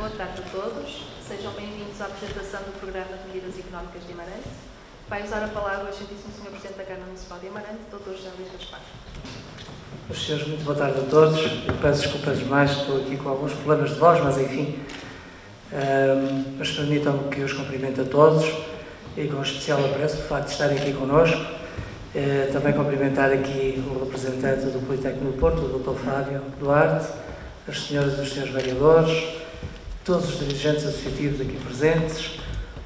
Boa tarde a todos. Sejam bem-vindos à apresentação do Programa de Medidas Económicas de Amarante. Vai usar a palavra o Excelentíssimo Sr. Presidente da Câmara Municipal de Amarante, Dr. José Luís Gaspar. Meus senhores, muito boa tarde a todos. Eu peço desculpas demais, estou aqui com alguns problemas de voz, mas enfim. Mas permitam-me que os cumprimente a todos e com especial apreço pelo facto de estarem aqui connosco. Também cumprimentar aqui o representante do Politécnico do Porto, o Dr. Fábio Duarte, as senhoras e os senhores vereadores, todos os dirigentes associativos aqui presentes,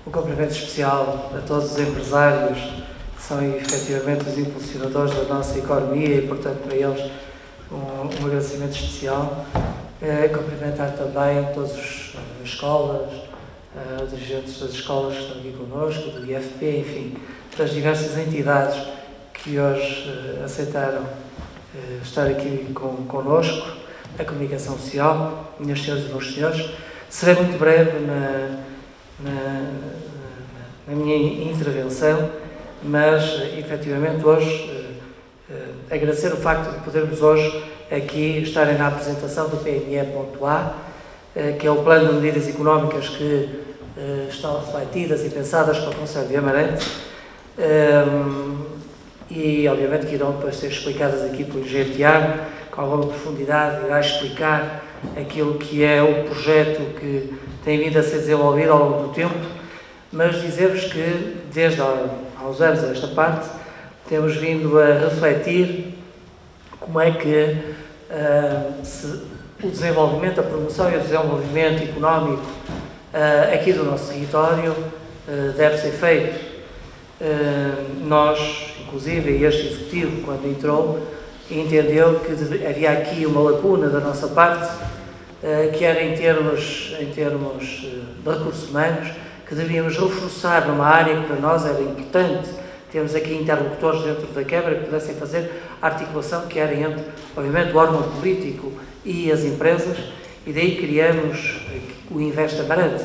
um cumprimento especial a todos os empresários que são efetivamente os impulsionadores da nossa economia e, portanto, para eles um agradecimento especial. Cumprimentar também todas as escolas, os dirigentes das escolas que estão aqui connosco, do IFP, enfim, das diversas entidades que hoje aceitaram estar aqui connosco, a comunicação social, minhas senhoras e meus senhores. Serei muito breve na minha intervenção, mas, efetivamente, hoje, agradecer o facto de podermos hoje aqui estarem na apresentação do PME.A, que é o plano de medidas económicas que estão refletidas e pensadas para o Concelho de Amarante, e, obviamente, que irão depois ser explicadas aqui pelo Engenheiro Tiago, com alguma profundidade, irá explicar aquilo que é o projeto que tem vindo a ser desenvolvido ao longo do tempo, mas dizer-vos que, desde há uns anos a esta parte, temos vindo a refletir como é que o desenvolvimento, a promoção e o desenvolvimento económico aqui do nosso território deve ser feito. Nós, inclusive, este Executivo, quando entrou, entendeu que havia aqui uma lacuna da nossa parte, que era em termos de recursos humanos, que devíamos reforçar numa área que para nós era importante. Temos aqui interlocutores dentro da Câmara que pudessem fazer a articulação que era entre, obviamente, o órgão político e as empresas, e daí criamos o Invest Amarante,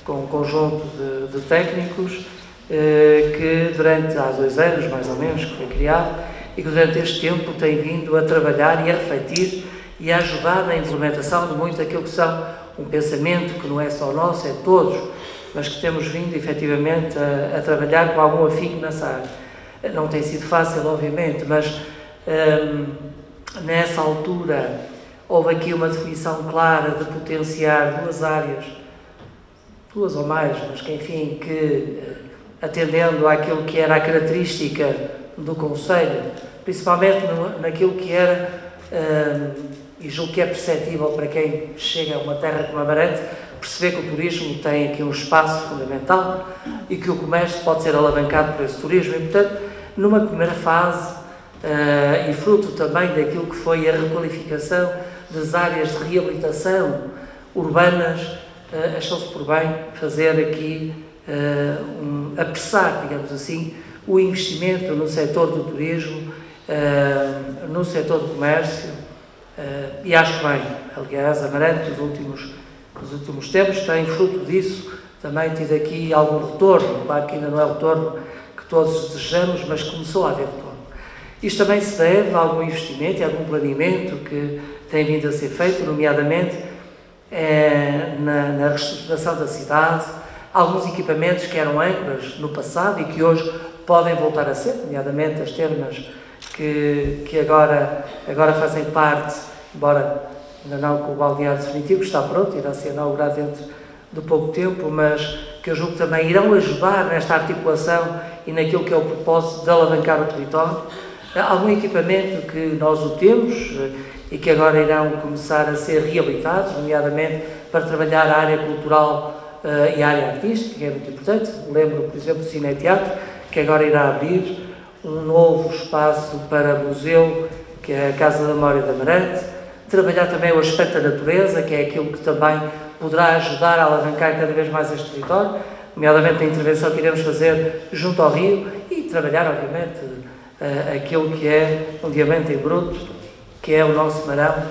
com um conjunto de técnicos que durante há 2 anos, mais ou menos, que foi criado, e que durante este tempo tem vindo a trabalhar e a refletir e a ajudar na implementação de muito aquilo que são um pensamento que não é só nosso, é de todos, mas que temos vindo efetivamente a trabalhar com algum afinco nessa área. Não tem sido fácil, obviamente, mas nessa altura houve aqui uma definição clara de potenciar 2 áreas, 2 ou mais, mas que, enfim, que atendendo àquilo que era a característica do Concelho, principalmente naquilo que era, e julgo que é perceptível para quem chega a uma terra como Amarante, perceber que o turismo tem aqui um espaço fundamental e que o comércio pode ser alavancado por esse turismo. E, portanto, numa primeira fase, e fruto também daquilo que foi a requalificação das áreas de reabilitação urbanas, achou-se por bem fazer aqui, apressar, digamos assim, o investimento no setor do turismo, no setor do comércio, e acho que bem. Aliás, Amarante, nos últimos tempos, tem fruto disso também tido aqui algum retorno. Claro que ainda não é o retorno que todos desejamos, mas começou a haver retorno. Isto também se deve a algum investimento e a algum planeamento que tem vindo a ser feito, nomeadamente na reestruturação da cidade, alguns equipamentos que eram âncoras no passado e que hoje podem voltar a ser, nomeadamente as termas que agora fazem parte, embora ainda não com o balneário definitivo, que está pronto, irá ser inaugurado dentro de pouco tempo, mas que eu julgo que também irão ajudar nesta articulação e naquilo que é o propósito de alavancar o território. Algum equipamento que nós o temos e que agora irão começar a ser reabilitados, nomeadamente para trabalhar a área cultural e a área artística, que é muito importante. Lembro, por exemplo, o Cine Teatro, que agora irá abrir um novo espaço para museu, que é a Casa da Memória de Amarante. Trabalhar também o aspecto da natureza, que é aquilo que também poderá ajudar a alavancar cada vez mais este território, nomeadamente a intervenção que iremos fazer junto ao rio, e trabalhar, obviamente, aquilo que é um diamante em bruto, que é o nosso marão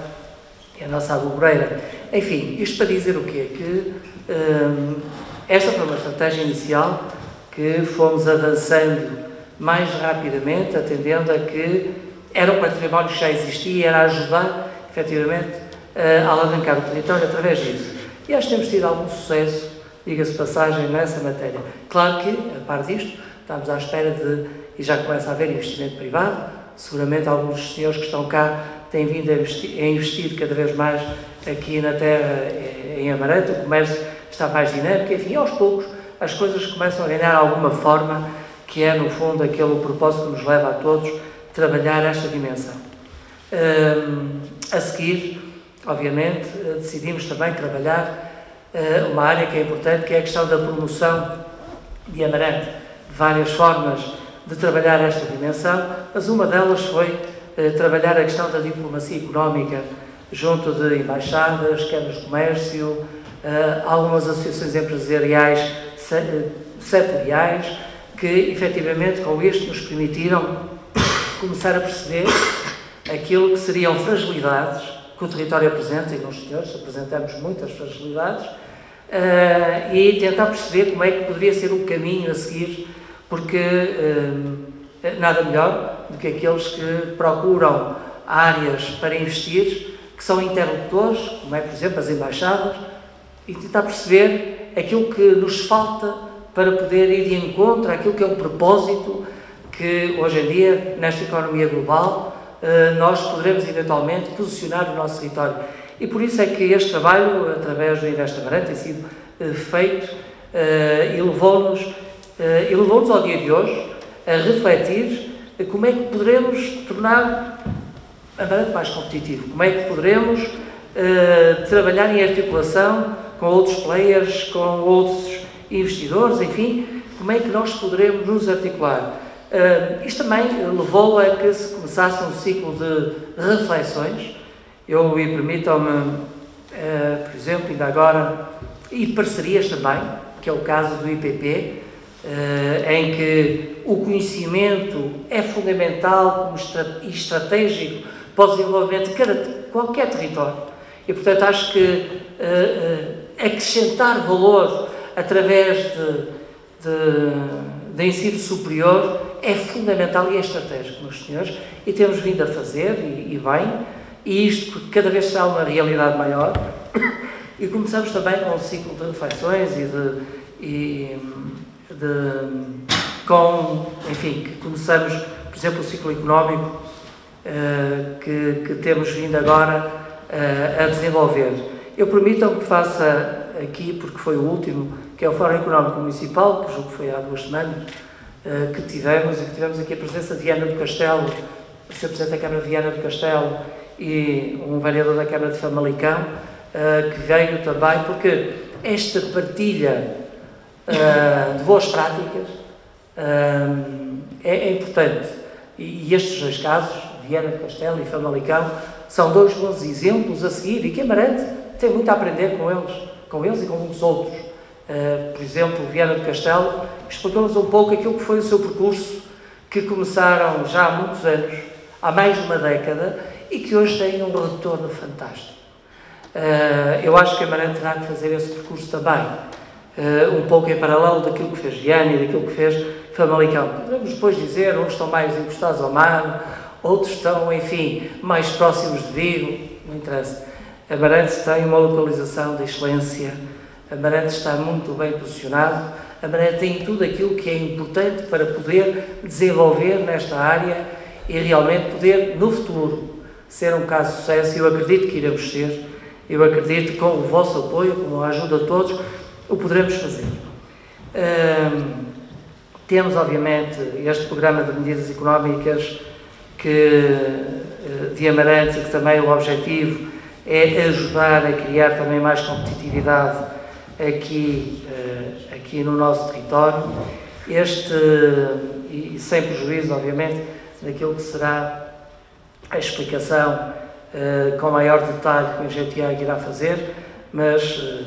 e a nossa alvoreira. Enfim, isto para dizer o quê? Que esta foi uma estratégia inicial que fomos avançando mais rapidamente, atendendo a que era um património que já existia e era ajudar, efetivamente, a alavancar o território através disso. E acho que temos tido algum sucesso, diga-se passagem, nessa matéria. Claro que, a par disto, estamos à espera e já começa a haver investimento privado, seguramente alguns dos senhores que estão cá têm vindo a investir cada vez mais aqui na terra, em Amarante, o comércio está mais dinâmico, enfim, aos poucos as coisas começam a ganhar alguma forma, que é, no fundo, aquele propósito que nos leva a todos trabalhar esta dimensão. A seguir, obviamente, decidimos também trabalhar uma área que é importante, que é a questão da promoção de Amarante. Várias formas de trabalhar esta dimensão, mas uma delas foi trabalhar a questão da diplomacia económica junto de embaixadas, câmaras de comércio, algumas associações empresariais setoriais, que efetivamente com isto nos permitiram começar a perceber aquilo que seriam fragilidades que o território apresenta, e nós, senhores, apresentamos muitas fragilidades, e tentar perceber como é que poderia ser o caminho a seguir, porque nada melhor do que aqueles que procuram áreas para investir, que são interlocutores, como é, por exemplo, as embaixadas, e tentar perceber aquilo que nos falta para poder ir de encontro àquilo que é o propósito que, hoje em dia, nesta economia global, nós poderemos eventualmente posicionar o nosso território. E por isso é que este trabalho, através do Invest Amarante, tem sido feito e levou-nos ao dia de hoje a refletir como é que poderemos tornar Amarante mais competitivo, como é que poderemos trabalhar em articulação com outros players, com outros investidores, enfim, como é que nós poderemos nos articular. Isto também levou a que se começasse um ciclo de reflexões. E permitam-me, por exemplo, ainda agora, e parcerias também, que é o caso do IPP, em que o conhecimento é fundamental e estratégico para o desenvolvimento de qualquer território. E, portanto, acho que acrescentar valor através de ensino superior é fundamental e é estratégico, meus senhores, e temos vindo a fazer, e bem, e isto cada vez será uma realidade maior. E começamos também com um ciclo de reflexões enfim, que começamos, por exemplo, o ciclo económico que temos vindo agora a desenvolver. Permitam que faça aqui, porque foi o último, que é o Fórum Económico Municipal, que julgo que foi há 2 semanas, que tivemos aqui a presença de Viana do Castelo, o Sr. Presidente da Câmara de Viana do Castelo e um vereador da Câmara de Famalicão, que veio também, porque esta partilha de boas práticas é importante. E estes 2 casos, Viana do Castelo e Famalicão, são 2 bons exemplos a seguir, e que Amarante tem muito a aprender com eles e com muitos outros. Por exemplo, Viana do Castelo explicou-nos um pouco aquilo que foi o seu percurso, que começaram já há muitos anos, há mais de uma década, e que hoje têm um retorno fantástico. Eu acho que Amarante terá que fazer esse percurso também, um pouco em paralelo daquilo que fez Viana e daquilo que fez Famalicão. Podemos depois dizer, uns estão mais encostados ao mar, outros estão, enfim, mais próximos de Vigo, não interessa. Amarante tem uma localização de excelência, Amarante está muito bem posicionado, Amarante tem tudo aquilo que é importante para poder desenvolver nesta área e realmente poder, no futuro, ser um caso de sucesso. Eu acredito que iremos ser, eu acredito que com o vosso apoio, com a ajuda de todos, o poderemos fazer. Temos, obviamente, este programa de medidas económicas de Amarante, que também o objetivo é ajudar a criar também mais competitividade aqui no nosso território, e sem prejuízo, obviamente, daquilo que será a explicação com maior detalhe que o Engenheiro Tiago irá fazer, mas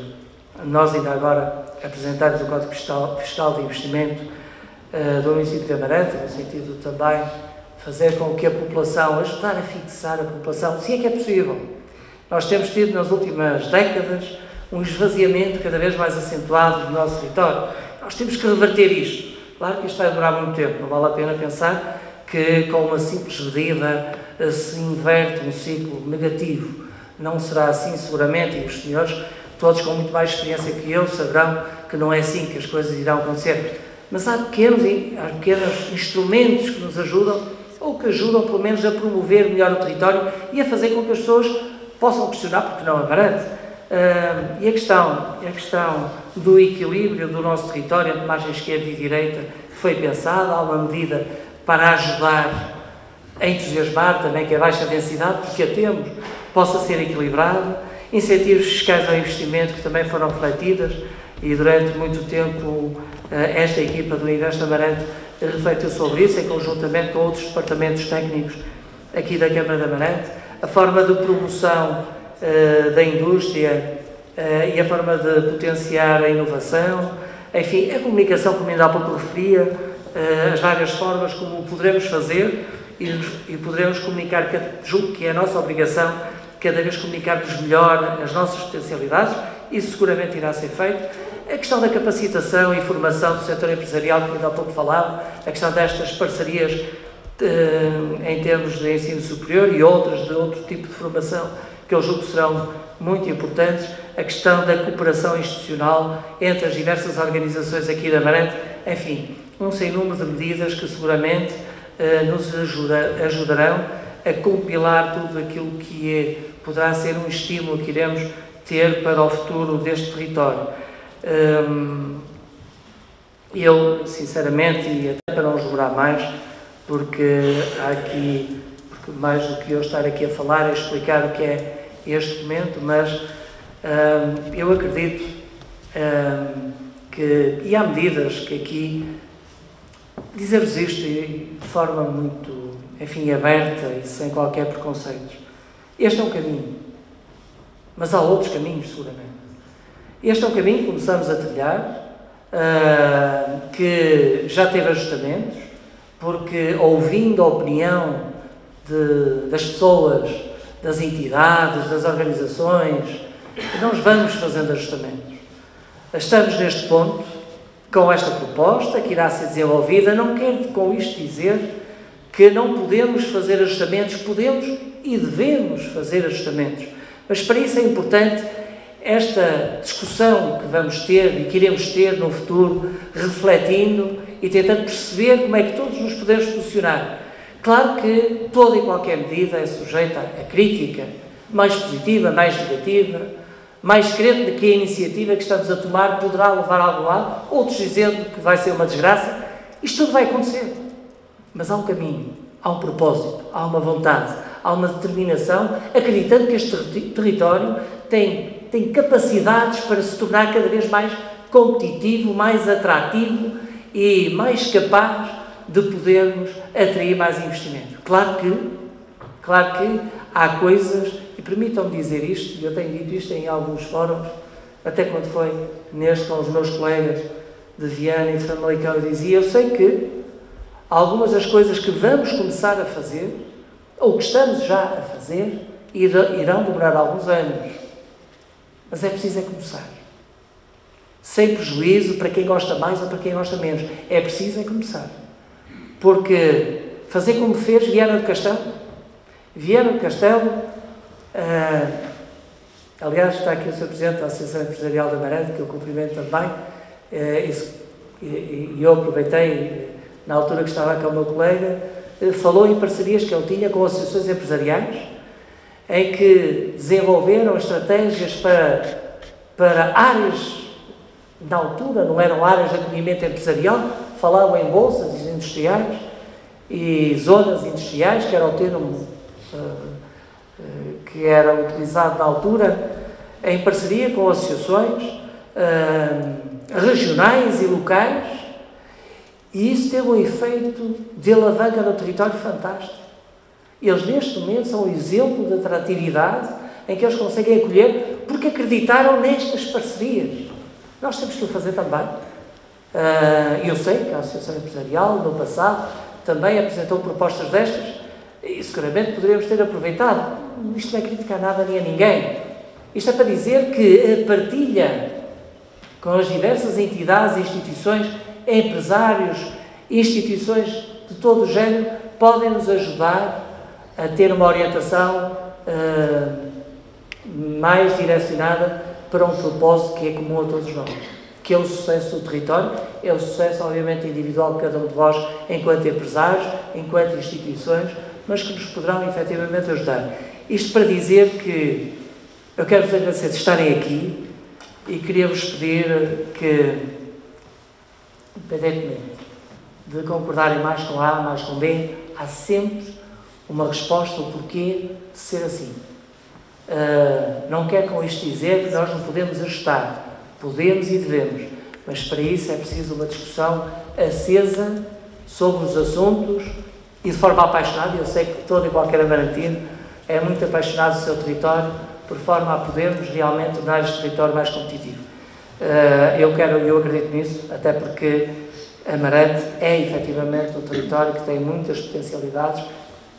nós ainda agora apresentamos o Código Fiscal de Investimento do município de Amarante, no sentido também fazer com que a população, ajudar a fixar a população, se é que é possível. Nós temos tido nas últimas décadas um esvaziamento cada vez mais acentuado do nosso território. Nós temos que reverter isto. Claro que isto vai demorar muito tempo, não vale a pena pensar que com uma simples medida se inverte um ciclo negativo. Não será assim seguramente, e os senhores todos com muito mais experiência que eu saberão que não é assim que as coisas irão acontecer. Mas há pequenos instrumentos que nos ajudam, ou que ajudam pelo menos a promover melhor o território e a fazer com que as pessoas possam questionar porque não Amarante. E a questão do equilíbrio do nosso território entre margem esquerda e direita foi pensada, há uma medida para ajudar a entusiasmar também que a baixa densidade, porque a temos, possa ser equilibrada, incentivos fiscais ao investimento que também foram refletidas e durante muito tempo esta equipa do Invest Amarante refletiu sobre isso, em conjuntamente com outros departamentos técnicos aqui da Câmara de Amarante, a forma de promoção da indústria e a forma de potenciar a inovação, enfim, a comunicação, como ainda há pouco referia, as várias formas como poderemos fazer e poderemos comunicar, julgo que é a nossa obrigação, cada vez comunicarmos melhor as nossas potencialidades, isso seguramente irá ser feito. A questão da capacitação e formação do setor empresarial, que ainda há pouco falava, a questão destas parcerias em termos de ensino superior e outras de outro tipo de formação, que eu julgo que serão muito importantes, a questão da cooperação institucional entre as diversas organizações aqui de Amarante, enfim, um sem número de medidas que seguramente nos ajudarão a compilar tudo aquilo que poderá ser um estímulo que iremos ter para o futuro deste território. Eu, sinceramente, e até para não jurar mais, porque há aqui, porque mais do que eu estar aqui a falar e explicar o que é este momento, mas eu acredito que, e há medidas que aqui, dizer-vos isto de forma muito, enfim, aberta e sem qualquer preconceito, este é um caminho, mas há outros caminhos, seguramente. Este é um caminho que começamos a trilhar, que já teve ajustamentos, porque ouvindo a opinião das pessoas, das entidades, das organizações, nós vamos fazendo ajustamentos. Estamos neste ponto, com esta proposta que irá ser desenvolvida. Não quero com isto dizer que não podemos fazer ajustamentos, podemos e devemos fazer ajustamentos, mas para isso é importante esta discussão que vamos ter e que iremos ter no futuro, refletindo e tentando perceber como é que todos nos podemos posicionar. Claro que toda e qualquer medida é sujeita a crítica, mais positiva, mais negativa, mais crente de que a iniciativa que estamos a tomar poderá levar a algum lado, outros dizendo que vai ser uma desgraça. Isto tudo vai acontecer, mas há um caminho, há um propósito, há uma vontade, há uma determinação, acreditando que este território tem capacidades para se tornar cada vez mais competitivo, mais atrativo e mais capaz de podermos atrair mais investimento. Claro que há coisas, e permitam-me dizer isto, e eu tenho dito isto em alguns fóruns, até quando foi neste com os meus colegas de Viana e de Famalicão, eu dizia, eu sei que algumas das coisas que vamos começar a fazer, ou que estamos já a fazer, irão demorar alguns anos. Mas é preciso começar. Sem prejuízo para quem gosta mais ou para quem gosta menos. É preciso começar. Porque fazer como fez Viana do Castelo. Viana do Castelo, aliás, está aqui o Sr. Presidente da Associação Empresarial de Amarante, que eu cumprimento também, e eu aproveitei, na altura que estava com o meu colega, falou em parcerias que ele tinha com associações empresariais, em que desenvolveram estratégias para áreas, na altura não eram áreas de acolhimento empresarial, falavam em bolsas industriais e zonas industriais, que era o termo que era utilizado na altura, em parceria com associações regionais e locais, e isso teve um efeito de alavanca no território fantástico. Eles, neste momento, são um exemplo de atratividade em que eles conseguem acolher porque acreditaram nestas parcerias. Nós temos que o fazer também. Eu sei que a Associação Empresarial, no passado, também apresentou propostas destas e seguramente poderíamos ter aproveitado. Isto não é criticar nada nem a ninguém. Isto é para dizer que a partilha com as diversas entidades, instituições, empresários, instituições de todo o género, podem nos ajudar a ter uma orientação mais direcionada para um propósito que é comum a todos nós, que é o sucesso do território, é o sucesso, obviamente, individual de cada um de vós, enquanto empresários, enquanto instituições, mas que nos poderão, efetivamente, ajudar. Isto para dizer que eu quero vos agradecer de estarem aqui e queria-vos pedir que, independentemente de concordarem mais com A, mais com B, há sempre uma resposta, o porquê de ser assim. Não quero com isto dizer que nós não podemos ajustar. Podemos e devemos, mas para isso é preciso uma discussão acesa sobre os assuntos e de forma apaixonada. Eu sei que todo e qualquer amarantino é muito apaixonado do seu território, por forma a podermos realmente tornar este território mais competitivo. Eu acredito nisso, até porque Amarante é efetivamente um território que tem muitas potencialidades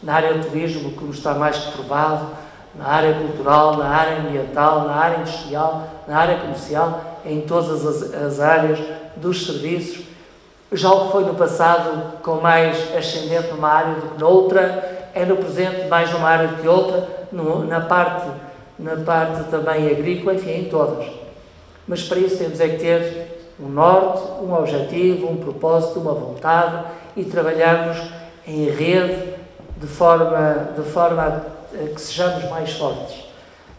na área do turismo, como está mais que provado, na área cultural, na área ambiental, na área industrial, na área comercial, em todas as áreas dos serviços. Já o que foi no passado com mais ascendente numa área do que noutra, é no presente mais numa área do que outra, na parte também agrícola, enfim, em todas. Mas para isso temos é que ter um norte, um objetivo, um propósito, uma vontade e trabalharmos em rede de forma a que sejamos mais fortes,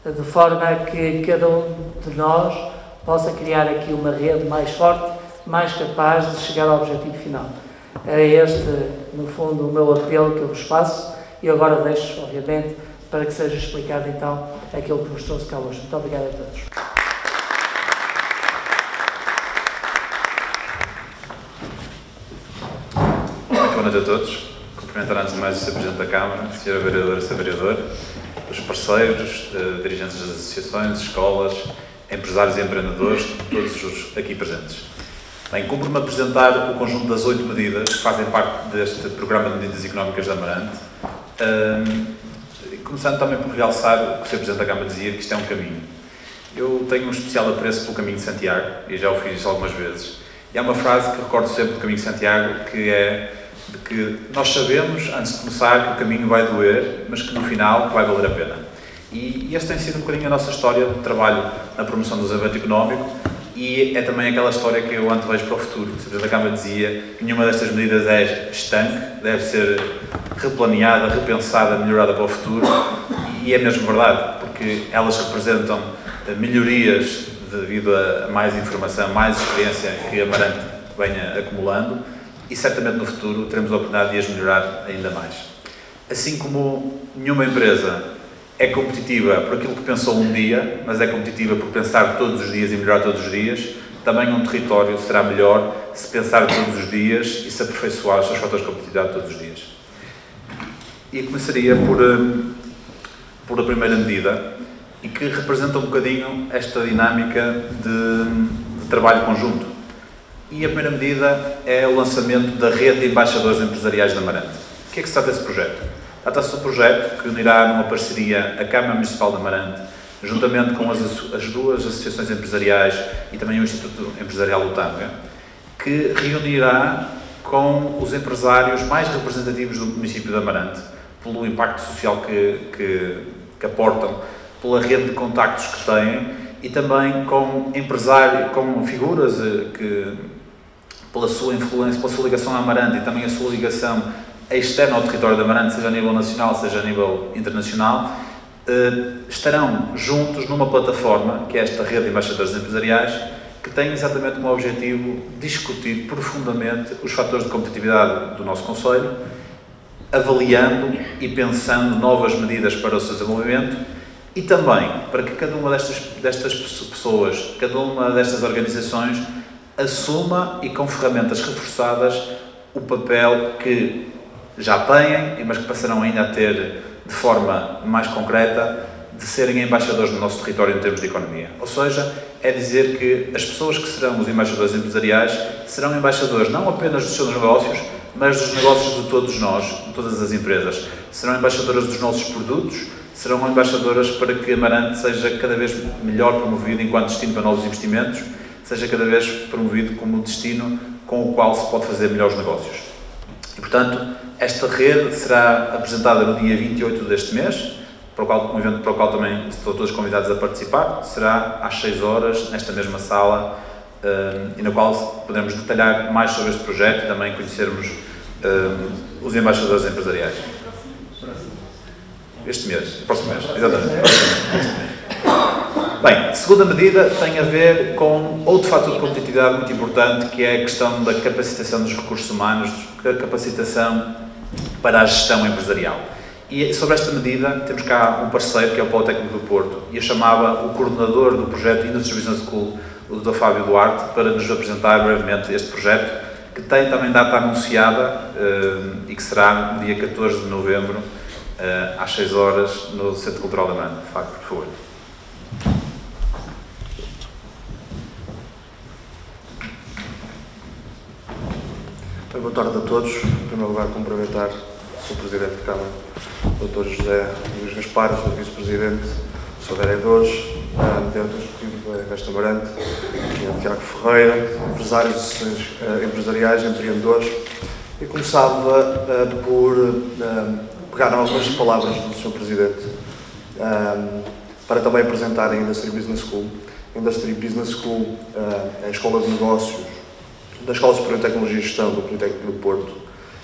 de forma a que cada um de nós possa criar aqui uma rede mais forte, mais capaz de chegar ao objetivo final. É este, no fundo, o meu apelo que eu vos faço e agora deixo, obviamente, para que seja explicado então aquilo que nos trouxe cá hoje. Muito obrigado a todos. Muito boa noite a todos. Cumprimentar antes de mais o Sr. Presidente da Câmara, Sra. Vereadora, Sr. Vereador, os parceiros, dirigentes das associações, escolas, empresários e empreendedores, todos os aqui presentes. Bem, cumpre-me apresentar o conjunto das 8 medidas que fazem parte deste Programa de Medidas Económicas da Amarante, começando também por realçar o que o Sr. Presidente da Câmara dizia, que isto é um caminho. Eu tenho um especial apreço pelo Caminho de Santiago, e já o fiz algumas vezes, e há uma frase que recordo sempre do Caminho de Santiago, que é de que nós sabemos, antes de começar, que o caminho vai doer, mas que no final vai valer a pena. E esta tem sido um bocadinho a nossa história de trabalho na promoção do desenvolvimento económico e é também aquela história que eu antevejo para o futuro. O Presidente da Câmara dizia que nenhuma destas medidas é estanque, deve ser replaneada, repensada, melhorada para o futuro e é mesmo verdade, porque elas representam melhorias devido a mais informação, mais experiência que a Amarante venha acumulando e certamente no futuro teremos a oportunidade de as melhorar ainda mais. Assim como nenhuma empresa é competitiva por aquilo que pensou um dia, mas é competitiva por pensar todos os dias e melhorar todos os dias, também um território será melhor se pensar todos os dias e se aperfeiçoar os seus fatores de competitividade todos os dias. E começaria por a primeira medida, e que representa um bocadinho esta dinâmica de trabalho conjunto. E a primeira medida é o lançamento da Rede de Embaixadores Empresariais da Amarante. O que é que se trata desse projeto? Trata-se de um projeto que unirá numa parceria a Câmara Municipal de Amarante, juntamente com as duas associações empresariais e também o Instituto Empresarial Lutanga, que reunirá com os empresários mais representativos do município de Amarante, pelo impacto social que aportam, pela rede de contactos que têm e também com empresários, com figuras que, pela sua influência, pela sua ligação a Amarante e também a sua ligação externa ao território de Amarante, seja a nível nacional, seja a nível internacional, estarão juntos numa plataforma, que é esta Rede de Embaixadores Empresariais, que tem exatamente como objetivo discutir profundamente os fatores de competitividade do nosso concelho, avaliando e pensando novas medidas para o seu desenvolvimento e também para que cada uma destas pessoas, cada uma destas organizações assuma e com ferramentas reforçadas o papel que já têm, mas que passarão ainda a ter de forma mais concreta, de serem embaixadores do nosso território em termos de economia. Ou seja, é dizer que as pessoas que serão os embaixadores empresariais serão embaixadores não apenas dos seus negócios, mas dos negócios de todos nós, de todas as empresas. Serão embaixadoras dos nossos produtos, serão embaixadoras para que Amarante seja cada vez melhor promovido enquanto destino para novos investimentos, seja cada vez promovido como destino com o qual se pode fazer melhores negócios. E, portanto, esta rede será apresentada no dia 28 deste mês, um evento para o qual também estou todos convidados a participar. Será às 6 horas, nesta mesma sala, e na qual podemos detalhar mais sobre este projeto e também conhecermos os embaixadores empresariais. Este mês, próximo mês, exatamente. Bem, a segunda medida tem a ver com outro fator de competitividade muito importante, que é a questão da capacitação dos recursos humanos, da capacitação para a gestão empresarial. E sobre esta medida temos cá um parceiro, que é o Polo Técnico do Porto, e eu chamava o coordenador do projeto Industry Business School, o Dr. Fábio Duarte, para nos apresentar brevemente este projeto, que tem também data anunciada e que será no dia 14 de novembro, às 6 horas, no Centro Cultural da Amarante. Fábio, por favor. Boa tarde a todos. Em primeiro lugar, cumprimentar o Sr. Presidente da Câmara, Dr. José Luís Gaspar, o Sr. Vice-Presidente, o Sr. Vereadores, Diretor Executivo desta Amarante, o Tiago Ferreira, empresários, associações empresariais, empreendedores. E começava por pegar algumas palavras do Sr. Presidente para também apresentar a Industry Business School. A Industry Business School é a escola de negócios da Escola Superior de Tecnologia e Gestão do Politécnico do Porto,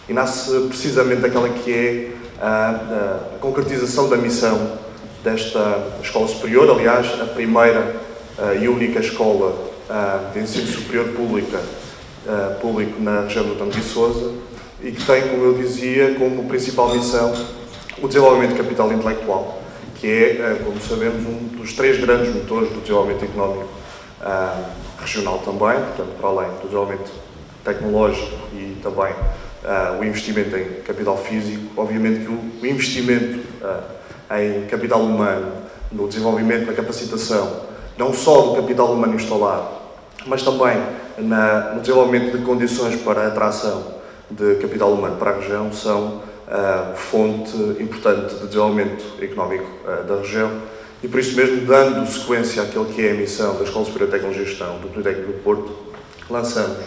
e nasce precisamente daquela que é a concretização da missão desta Escola Superior, aliás, a primeira e única escola de ensino superior público na região do Tanto de Sousa, e que tem, como eu dizia, como principal missão o desenvolvimento de capital intelectual, que é, como sabemos, um dos 3 grandes motores do desenvolvimento económico regional também, portanto, para além do desenvolvimento tecnológico e também o investimento em capital físico. Obviamente que o investimento em capital humano, no desenvolvimento, na capacitação, não só do capital humano instalado, mas também no desenvolvimento de condições para a atração de capital humano para a região, são fonte importante de desenvolvimento económico da região. E por isso mesmo, dando sequência àquilo que é a missão da Escola Superior de Tecnologia e Gestão do Politécnico do Porto, lançamos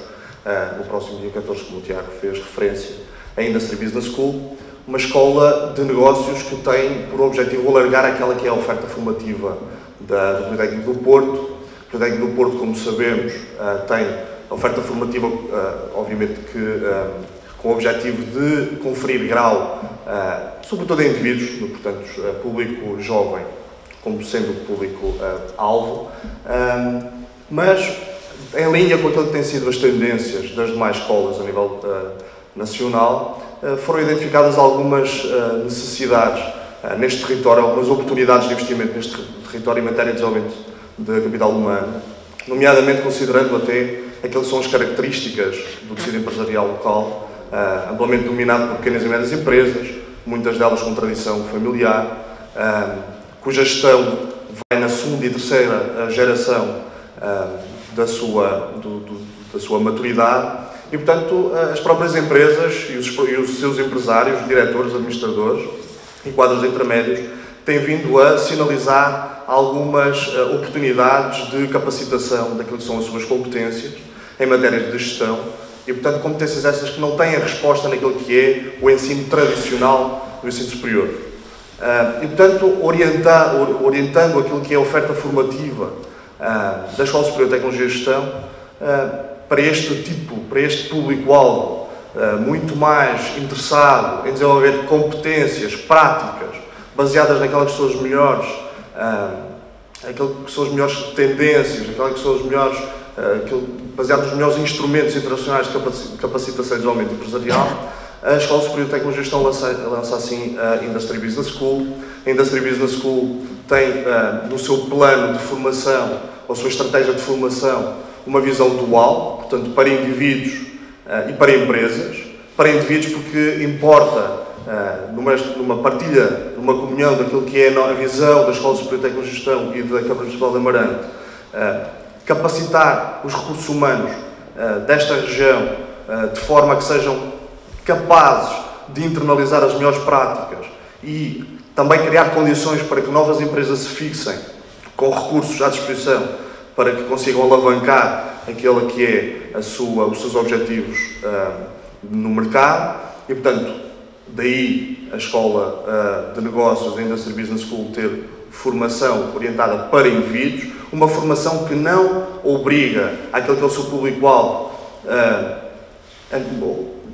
no próximo dia 14, como o Tiago fez referência, a Industry Business School, uma escola de negócios que tem por objetivo alargar aquela que é a oferta formativa do Politécnico do Porto. O Politécnico do Porto, como sabemos, tem a oferta formativa, obviamente que com o objetivo de conferir grau, sobretudo a indivíduos, portanto, público jovem, como sendo o público-alvo, mas em linha com aquilo que têm sido as tendências das demais escolas a nível nacional, foram identificadas algumas necessidades neste território, algumas oportunidades de investimento neste território em matéria de desenvolvimento de capital humano, nomeadamente considerando até aquilo que são as características do tecido empresarial local, amplamente dominado por pequenas e médias empresas, muitas delas com tradição familiar, cuja gestão vai na segunda e terceira geração da sua maturidade, e, portanto, as próprias empresas e os seus empresários, diretores, administradores e quadros intermédios têm vindo a sinalizar algumas oportunidades de capacitação daquilo que são as suas competências em matéria de gestão, e, portanto, competências essas que não têm a resposta naquilo que é o ensino tradicional do ensino superior. E, portanto, orientando aquilo que é a oferta formativa da Escola Superior de Tecnologia e Gestão para este público-alvo muito mais interessado em desenvolver competências práticas baseadas naquelas que são as melhores, tendências, naquelas que são as melhores, baseadas nos melhores instrumentos internacionais de capacitação e desenvolvimento empresarial. A Escola Superior de Tecnologia e Gestão lança assim a Industry Business School. A Industry Business School tem no seu plano de formação, ou sua estratégia de formação, uma visão dual, portanto, para indivíduos e para empresas. Para indivíduos porque importa, numa partilha, numa comunhão daquilo que é a visão da Escola Superior de Tecnologia e Gestão e da Câmara Municipal de Amarante, capacitar os recursos humanos desta região de forma a que sejam capazes de internalizar as melhores práticas e também criar condições para que novas empresas se fixem com recursos à disposição para que consigam alavancar aquele que é os seus objetivos no mercado. E, portanto, daí a Escola de Negócios, a Industry Business School, ter formação orientada para indivíduos, uma formação que não obriga aquele que é o seu público-alvo.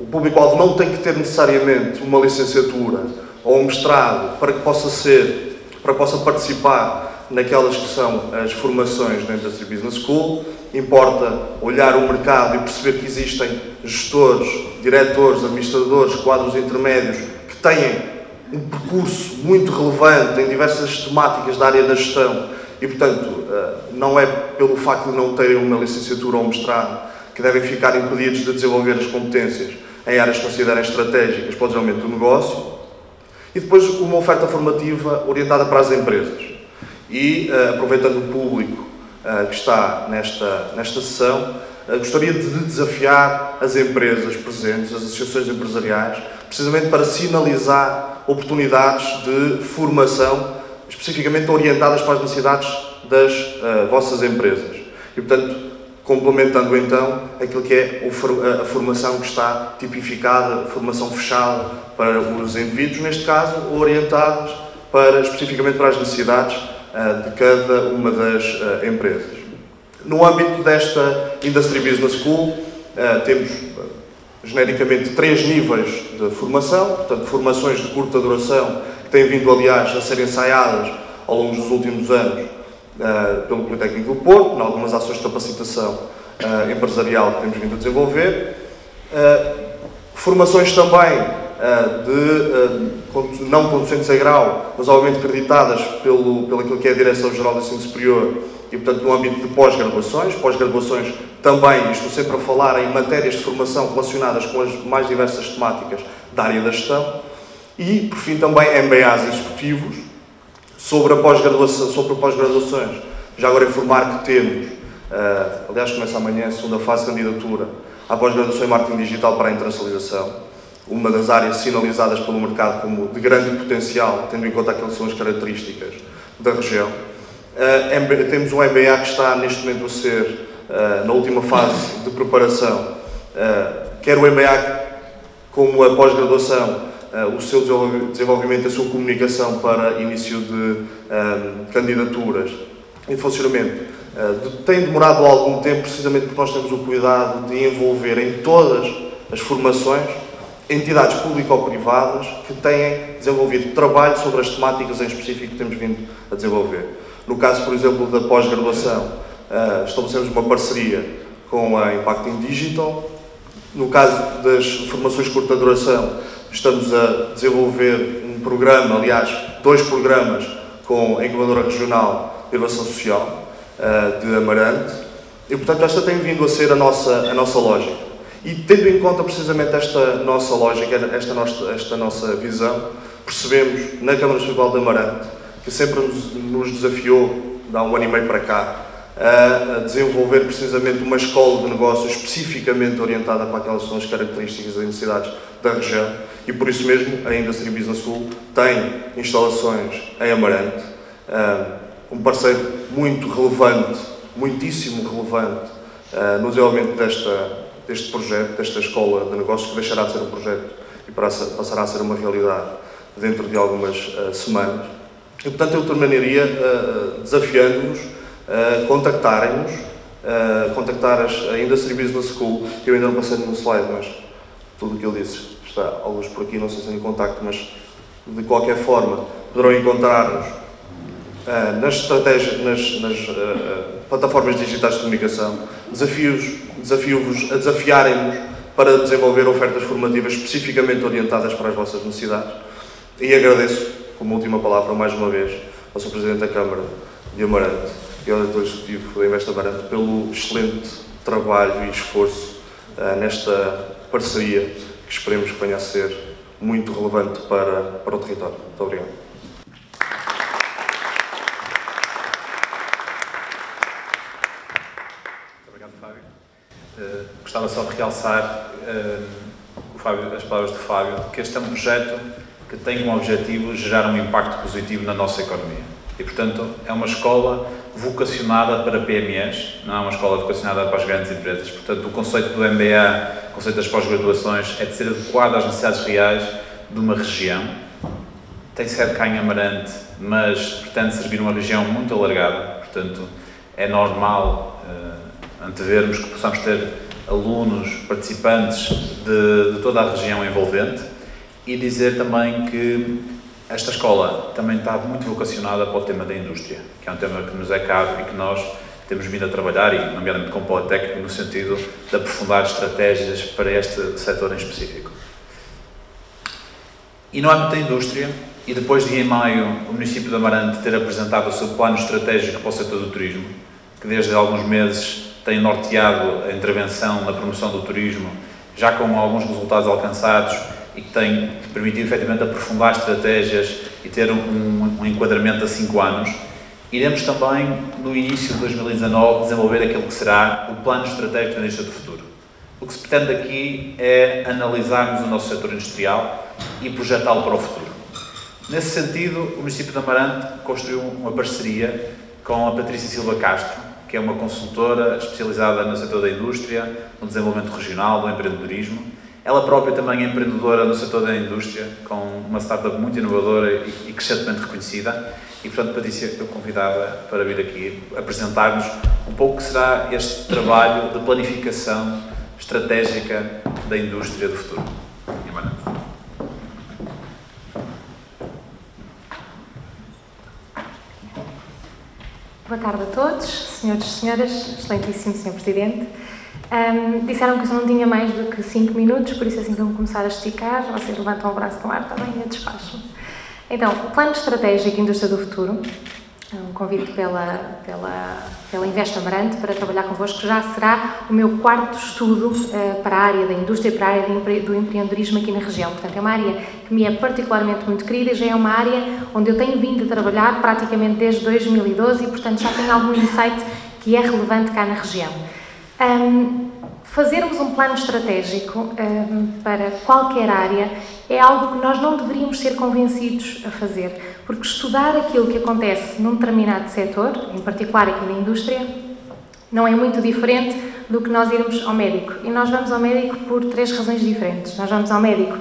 O público-alvo não tem que ter necessariamente uma licenciatura ou um mestrado para que possa participar naquelas que são as formações da Industry Business School. Importa olhar o mercado e perceber que existem gestores, diretores, administradores, quadros intermédios que têm um percurso muito relevante em diversas temáticas da área da gestão e, portanto, não é pelo facto de não terem uma licenciatura ou um mestrado que devem ficar impedidos de desenvolver as competências em áreas que considerem estratégicas para o desenvolvimento do negócio. E depois uma oferta formativa orientada para as empresas. E, aproveitando o público que está nesta sessão, gostaria de desafiar as empresas presentes, as associações empresariais, precisamente para sinalizar oportunidades de formação especificamente orientadas para as necessidades das vossas empresas. E, portanto, complementando então aquilo que é a formação que está tipificada, formação fechada para os indivíduos, neste caso, orientadas especificamente para as necessidades de cada uma das empresas. No âmbito desta Industry Business School, temos genericamente 3 níveis de formação, portanto, formações de curta duração, que têm vindo, aliás, a ser ensaiadas ao longo dos últimos anos pelo Politécnico do Porto, em algumas ações de capacitação empresarial que temos vindo a desenvolver. Formações também não conducentes a grau, mas obviamente acreditadas pelo aquilo que é a Direção-Geral do Ensino Superior e, portanto, no âmbito de pós-graduações também, estou sempre a falar em matérias de formação relacionadas com as mais diversas temáticas da área da gestão e, por fim, também MBAs executivos sobre pós-graduações. Já agora informar que temos, aliás, começa amanhã a segunda fase de candidatura à pós-graduação em Marketing Digital para a Internacionalização, uma das áreas sinalizadas pelo mercado como de grande potencial, tendo em conta aquelas que são as características da região. Temos um MBA que está neste momento a ser, na última fase de preparação, quer o MBA como a pós-graduação, o seu desenvolvimento, a sua comunicação para início de candidaturas em funcionamento. Tem demorado algum tempo, precisamente porque nós temos o cuidado de envolver em todas as formações entidades público-privadas que têm desenvolvido trabalho sobre as temáticas em específico que temos vindo a desenvolver. No caso, por exemplo, da pós-graduação, estabelecemos uma parceria com a Impacting Digital. No caso das formações de curta duração, estamos a desenvolver um programa, aliás, 2 programas com a Incubadora Regional de Inovação Social de Amarante. E, portanto, esta tem vindo a ser a nossa lógica. E, tendo em conta precisamente esta nossa lógica, esta nossa visão, percebemos na Câmara Municipal de Amarante, que sempre nos desafiou, há 1 ano e meio para cá, a desenvolver precisamente uma escola de negócios especificamente orientada para aquelas que são as características e necessidades da região, e por isso mesmo a Industry Business School tem instalações em Amarante, um parceiro muito relevante, muitíssimo relevante, no desenvolvimento deste projeto, desta escola de negócios, que deixará de ser um projeto e passará a ser uma realidade dentro de algumas semanas. E, portanto, eu terminaria desafiando-vos a contactarem-nos, contactar a Industry Business School, que eu ainda não passei no slide, mas tudo o que ele disse está alguns por aqui, não sei se em contacto, mas de qualquer forma poderão encontrar-nos nas plataformas digitais de comunicação. Desafio-vos a desafiarem-nos para desenvolver ofertas formativas especificamente orientadas para as vossas necessidades. E agradeço, como última palavra, mais uma vez, ao Sr. Presidente da Câmara de Amarante e ao Diretor Executivo da Invest Amarante pelo excelente trabalho e esforço nesta parceria que esperemos que venha a ser muito relevante para o território. Muito obrigado. Gostava só de realçar as palavras do Fábio, que este é um projeto que tem como objetivo gerar um impacto positivo na nossa economia. E, portanto, é uma escola vocacionada para PMEs, não é uma escola vocacionada para as grandes empresas. Portanto, o conceito do MBA, o conceito das pós-graduações, é de ser adequado às necessidades reais de uma região tem sede cá em Amarante, mas pretende servir uma região muito alargada, portanto é normal antevermos que possamos ter alunos, participantes de toda a região envolvente, e dizer também que esta escola também está muito vocacionada para o tema da indústria, que é um tema que nos é caro e que nós temos vindo a trabalhar, e nomeadamente com o Politécnico, no sentido de aprofundar estratégias para este setor em específico. E no âmbito da indústria, e depois de em maio o município de Amarante ter apresentado o seu plano estratégico para o setor do turismo, que desde alguns meses tem norteado a intervenção na promoção do turismo, já com alguns resultados alcançados, e que tem permitido efetivamente aprofundar estratégias e ter um enquadramento a 5 anos, iremos também, no início de 2019, desenvolver aquilo que será o plano estratégico da indústria do futuro. O que se pretende aqui é analisarmos o nosso setor industrial e projetá-lo para o futuro. Nesse sentido, o município de Amarante construiu uma parceria com a Patrícia Silva Castro, que é uma consultora especializada no setor da indústria, no desenvolvimento regional, no empreendedorismo. Ela própria também é empreendedora no setor da indústria, com uma startup muito inovadora e crescentemente reconhecida. E, portanto, Patrícia, eu convidava para vir aqui apresentar-nos um pouco o que será este trabalho de planificação estratégica da indústria do futuro. Boa tarde a todos, senhores e senhoras, excelentíssimo Sr. Presidente. Disseram que eu não tinha mais do que 5 minutos, por isso assim que eu começar a esticar, vocês levantam o braço no ar também e eu despacho. Então, o Plano Estratégico Indústria do Futuro, um convite pela Invest Amarante para trabalhar convosco, já será o meu 4º estudo para a área da indústria e para a área do empreendedorismo aqui na região. Portanto, é uma área que me é particularmente muito querida e já é uma área onde eu tenho vindo a trabalhar praticamente desde 2012 e, portanto, já tenho algum insight que é relevante cá na região. Fazermos um plano estratégico para qualquer área é algo que nós não deveríamos ser convencidos a fazer, porque estudar aquilo que acontece num determinado setor, em particular aqui na indústria, não é muito diferente do que nós irmos ao médico. E nós vamos ao médico por 3 razões diferentes. Nós vamos ao médico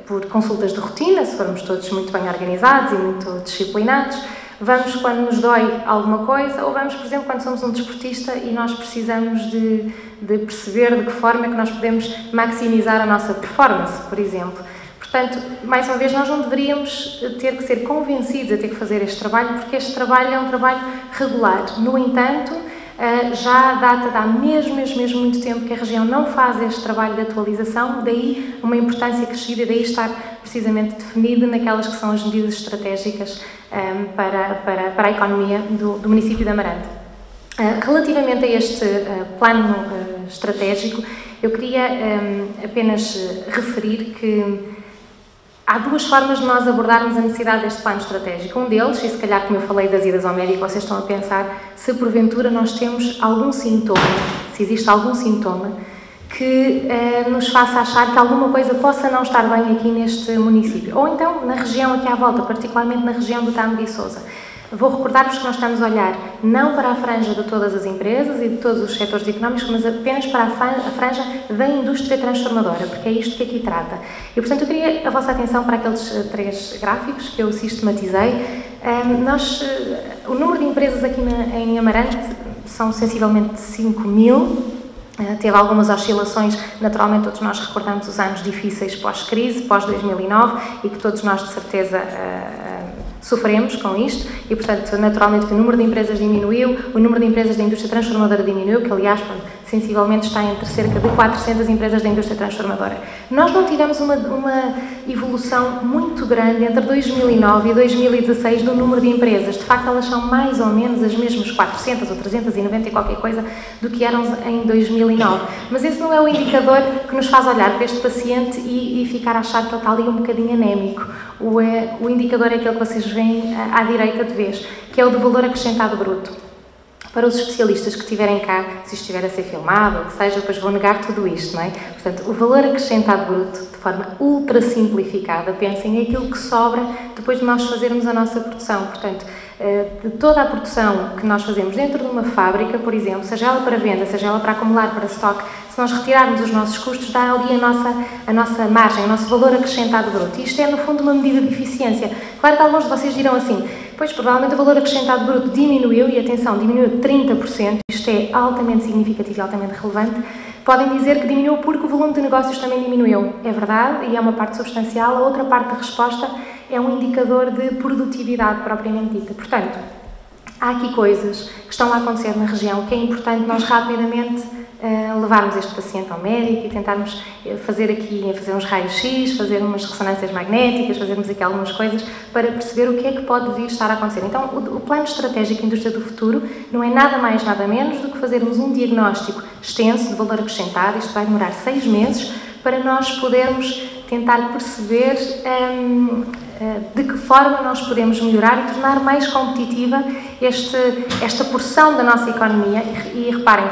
por consultas de rotina, se formos todos muito bem organizados e muito disciplinados. Vamos quando nos dói alguma coisa, ou vamos, por exemplo, quando somos um desportista e nós precisamos de perceber de que forma é que nós podemos maximizar a nossa performance, por exemplo. Portanto, mais uma vez, nós não deveríamos ter que ser convencidos a ter que fazer este trabalho, porque este trabalho é um trabalho regular. No entanto, já data de há mesmo muito tempo que a região não faz este trabalho de atualização, daí uma importância crescida e daí estar precisamente definido naquelas que são as medidas estratégicas para a economia do município de Amarante. Relativamente a este plano estratégico, eu queria apenas referir que há 2 formas de nós abordarmos a necessidade deste plano estratégico. Um deles, e se calhar como eu falei das idas ao médico, vocês estão a pensar se porventura nós temos algum sintoma, se existe algum sintoma que nos faça achar que alguma coisa possa não estar bem aqui neste município. Ou então na região aqui à volta, particularmente na região do Tâmega e Sousa. Vou recordar-vos que nós estamos a olhar não para a franja de todas as empresas e de todos os setores económicos, mas apenas para a franja da indústria transformadora, porque é isto que aqui trata. E, portanto, eu queria a vossa atenção para aqueles 3 gráficos que eu sistematizei. O número de empresas aqui em Amarante são sensivelmente 5.000. Teve algumas oscilações, naturalmente todos nós recordamos os anos difíceis pós-crise, pós-2009, e que todos nós de certeza sofremos com isto e, portanto, naturalmente que o número de empresas diminuiu, o número de empresas da indústria transformadora diminuiu, que aliás, sensivelmente está entre cerca de 400 empresas da indústria transformadora. Nós não tivemos uma evolução muito grande entre 2009 e 2016 no número de empresas. De facto, elas são mais ou menos as mesmas 400 ou 390 e qualquer coisa do que eram em 2009. Mas esse não é o indicador que nos faz olhar para este paciente e ficar a achar que ele está ali um bocadinho anémico. O indicador é aquele que vocês veem à direita de vez, que é o do valor acrescentado bruto. Para os especialistas que estiverem cá, se estiver a ser filmado, ou que seja, depois vou negar tudo isto, não é? Portanto, o valor acrescentado bruto, de forma ultra simplificada, pensem, é aquilo que sobra depois de nós fazermos a nossa produção. Portanto, de toda a produção que nós fazemos dentro de uma fábrica, por exemplo, seja ela para venda, seja ela para acumular, para stock, se nós retirarmos os nossos custos, dá ali a nossa margem, o nosso valor acrescentado bruto. E isto é, no fundo, uma medida de eficiência. Claro que alguns de vocês dirão assim, pois provavelmente o valor acrescentado bruto diminuiu, e atenção, diminuiu 30%, isto é altamente significativo e altamente relevante. Podem dizer que diminuiu porque o volume de negócios também diminuiu. É verdade, e é uma parte substancial. A outra parte da resposta é um indicador de produtividade propriamente dita. Portanto, há aqui coisas que estão a acontecer na região que é importante nós rapidamente levarmos este paciente ao médico e tentarmos fazer uns raios-x, fazer umas ressonâncias magnéticas, fazermos aqui algumas coisas para perceber o que é que pode vir estar a acontecer. Então, o plano estratégico Indústria do Futuro não é nada mais, nada menos do que fazermos um diagnóstico extenso de valor acrescentado. Isto vai demorar 6 meses para nós podermos tentar perceber de que forma nós podemos melhorar e tornar mais competitiva esta porção da nossa economia. E reparem,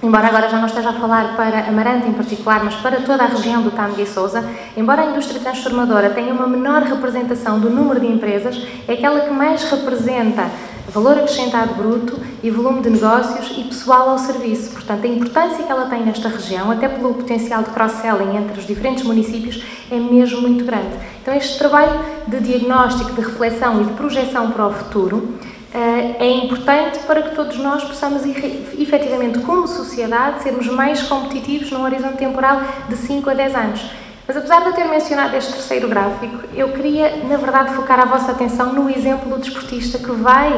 embora agora já não esteja a falar para Amarante em particular, mas para toda a região do Tâmega e Sousa, embora a indústria transformadora tenha uma menor representação do número de empresas, é aquela que mais representa valor acrescentado bruto e volume de negócios e pessoal ao serviço. Portanto, a importância que ela tem nesta região, até pelo potencial de cross-selling entre os diferentes municípios, é mesmo muito grande. Então, este trabalho de diagnóstico, de reflexão e de projeção para o futuro é importante para que todos nós possamos, efetivamente, como sociedade, sermos mais competitivos num horizonte temporal de 5 a 10 anos. Mas, apesar de eu ter mencionado este terceiro gráfico, eu queria, na verdade, focar a vossa atenção no exemplo do desportista que vai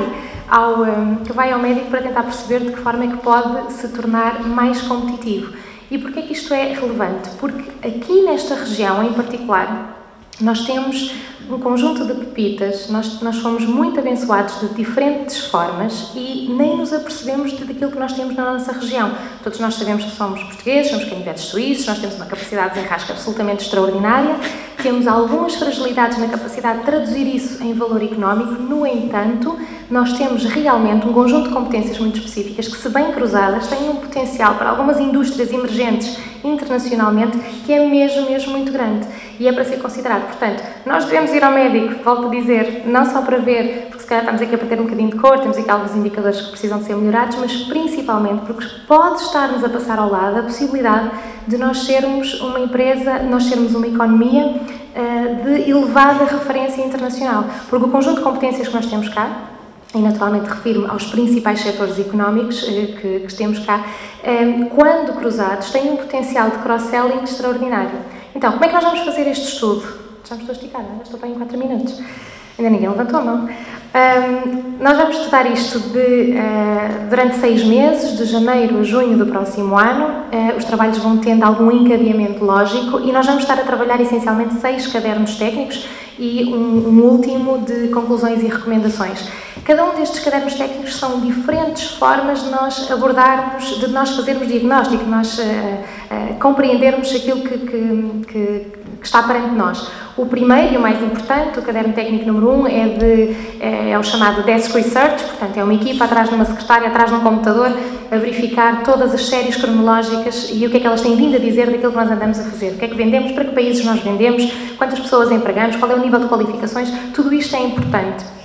ao médico para tentar perceber de que forma é que pode se tornar mais competitivo. E porquê é que isto é relevante? Porque aqui nesta região, em particular, nós temos um conjunto de pepitas, nós fomos muito abençoados de diferentes formas e nem nos apercebemos daquilo que nós temos na nossa região. Todos nós sabemos que somos portugueses, somos canivetes suíços, nós temos uma capacidade de desenrasque absolutamente extraordinária, temos algumas fragilidades na capacidade de traduzir isso em valor económico. No entanto, nós temos realmente um conjunto de competências muito específicas que, se bem cruzadas, têm um potencial para algumas indústrias emergentes internacionalmente que é mesmo muito grande e é para ser considerado. Portanto, nós devemos ir ao médico, volto a dizer, não só para ver, porque se calhar estamos aqui a bater um bocadinho de cor, temos aqui alguns indicadores que precisam de ser melhorados, mas principalmente porque pode estar-nos a passar ao lado a possibilidade de nós sermos uma empresa, nós sermos uma economia de elevada referência internacional, porque o conjunto de competências que nós temos cá, e naturalmente refiro-me aos principais setores económicos que temos cá, quando cruzados, têm um potencial de cross-selling extraordinário. Então, como é que nós vamos fazer este estudo? Já me estou a esticar, não é? Estou bem em 4 minutos. Ainda ninguém levantou a mão. Nós vamos estudar isto durante 6 meses, de janeiro a junho do próximo ano. Os trabalhos vão tendo algum encadeamento lógico e nós vamos estar a trabalhar essencialmente 6 cadernos técnicos e um último de conclusões e recomendações. Cada um destes cadernos técnicos são diferentes formas de nós abordarmos, de nós fazermos diagnóstico, de nós compreendermos aquilo que está perante nós. O primeiro e o mais importante, o caderno técnico número 1, é o chamado Desk Research, portanto é uma equipa atrás de uma secretária, atrás de um computador, a verificar todas as séries cronológicas e o que é que elas têm vindo a dizer daquilo que nós andamos a fazer, o que é que vendemos, para que países nós vendemos, quantas pessoas empregamos, qual é o nível de qualificações, tudo isto é importante.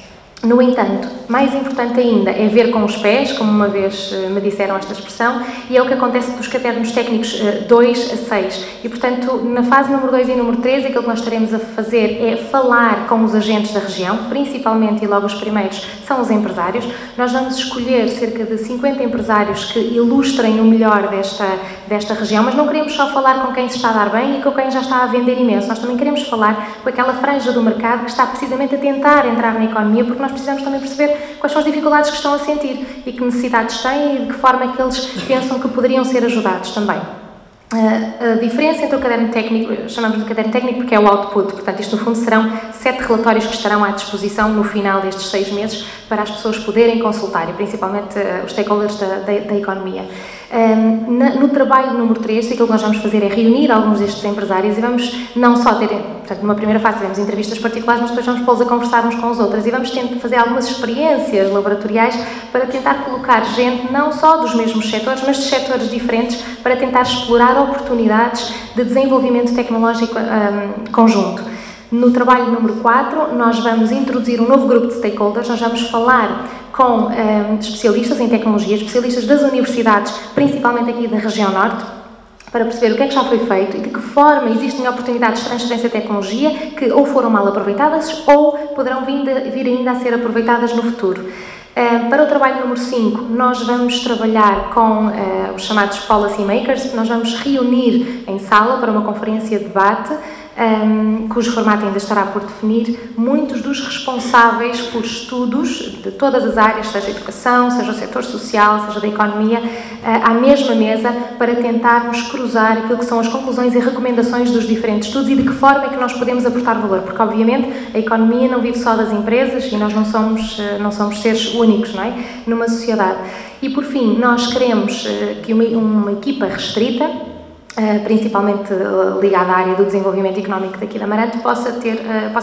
No entanto, mais importante ainda é ver com os pés, como uma vez me disseram esta expressão, e é o que acontece dos cadernos técnicos 2 a 6. E, portanto, na fase número 2 e número 3, aquilo que nós estaremos a fazer é falar com os agentes da região, principalmente, e logo os primeiros, são os empresários. Nós vamos escolher cerca de 50 empresários que ilustrem o melhor desta região, mas não queremos só falar com quem se está a dar bem e com quem já está a vender imenso. Nós também queremos falar com aquela franja do mercado que está precisamente a tentar entrar na economia, porque nós precisamos também perceber quais são as dificuldades que estão a sentir e que necessidades têm e de que forma é que eles pensam que poderiam ser ajudados também. A diferença entre o caderno técnico, chamamos de caderno técnico porque é o output, portanto isto no fundo serão 7 relatórios que estarão à disposição no final destes 6 meses para as pessoas poderem consultar e principalmente os stakeholders da economia. No trabalho número 3, aquilo que nós vamos fazer é reunir alguns destes empresários e vamos não só ter, portanto numa primeira fase tivemos entrevistas particulares, mas depois vamos pô-los a conversar uns com os outros e vamos tentar fazer algumas experiências laboratoriais para tentar colocar gente não só dos mesmos setores, mas de setores diferentes para tentar explorar oportunidades de desenvolvimento tecnológico conjunto. No trabalho número 4, nós vamos introduzir um novo grupo de stakeholders, nós vamos falar com especialistas em tecnologia, especialistas das universidades, principalmente aqui da região norte, para perceber o que é que já foi feito e de que forma existem oportunidades de transferência de tecnologia que ou foram mal aproveitadas ou poderão vir ainda a ser aproveitadas no futuro. Para o trabalho número 5, nós vamos trabalhar com os chamados policy makers, nós vamos reunir em sala para uma conferência de debate, cujo formato ainda estará por definir, muitos dos responsáveis por estudos de todas as áreas, seja a educação, seja o setor social, seja da economia, à mesma mesa para tentarmos cruzar aquilo que são as conclusões e recomendações dos diferentes estudos e de que forma é que nós podemos aportar valor, porque obviamente a economia não vive só das empresas e nós não somos seres únicos, não é? Numa sociedade. E por fim, nós queremos que uma equipa restrita, principalmente ligada à área do desenvolvimento económico daqui da Amarante, possa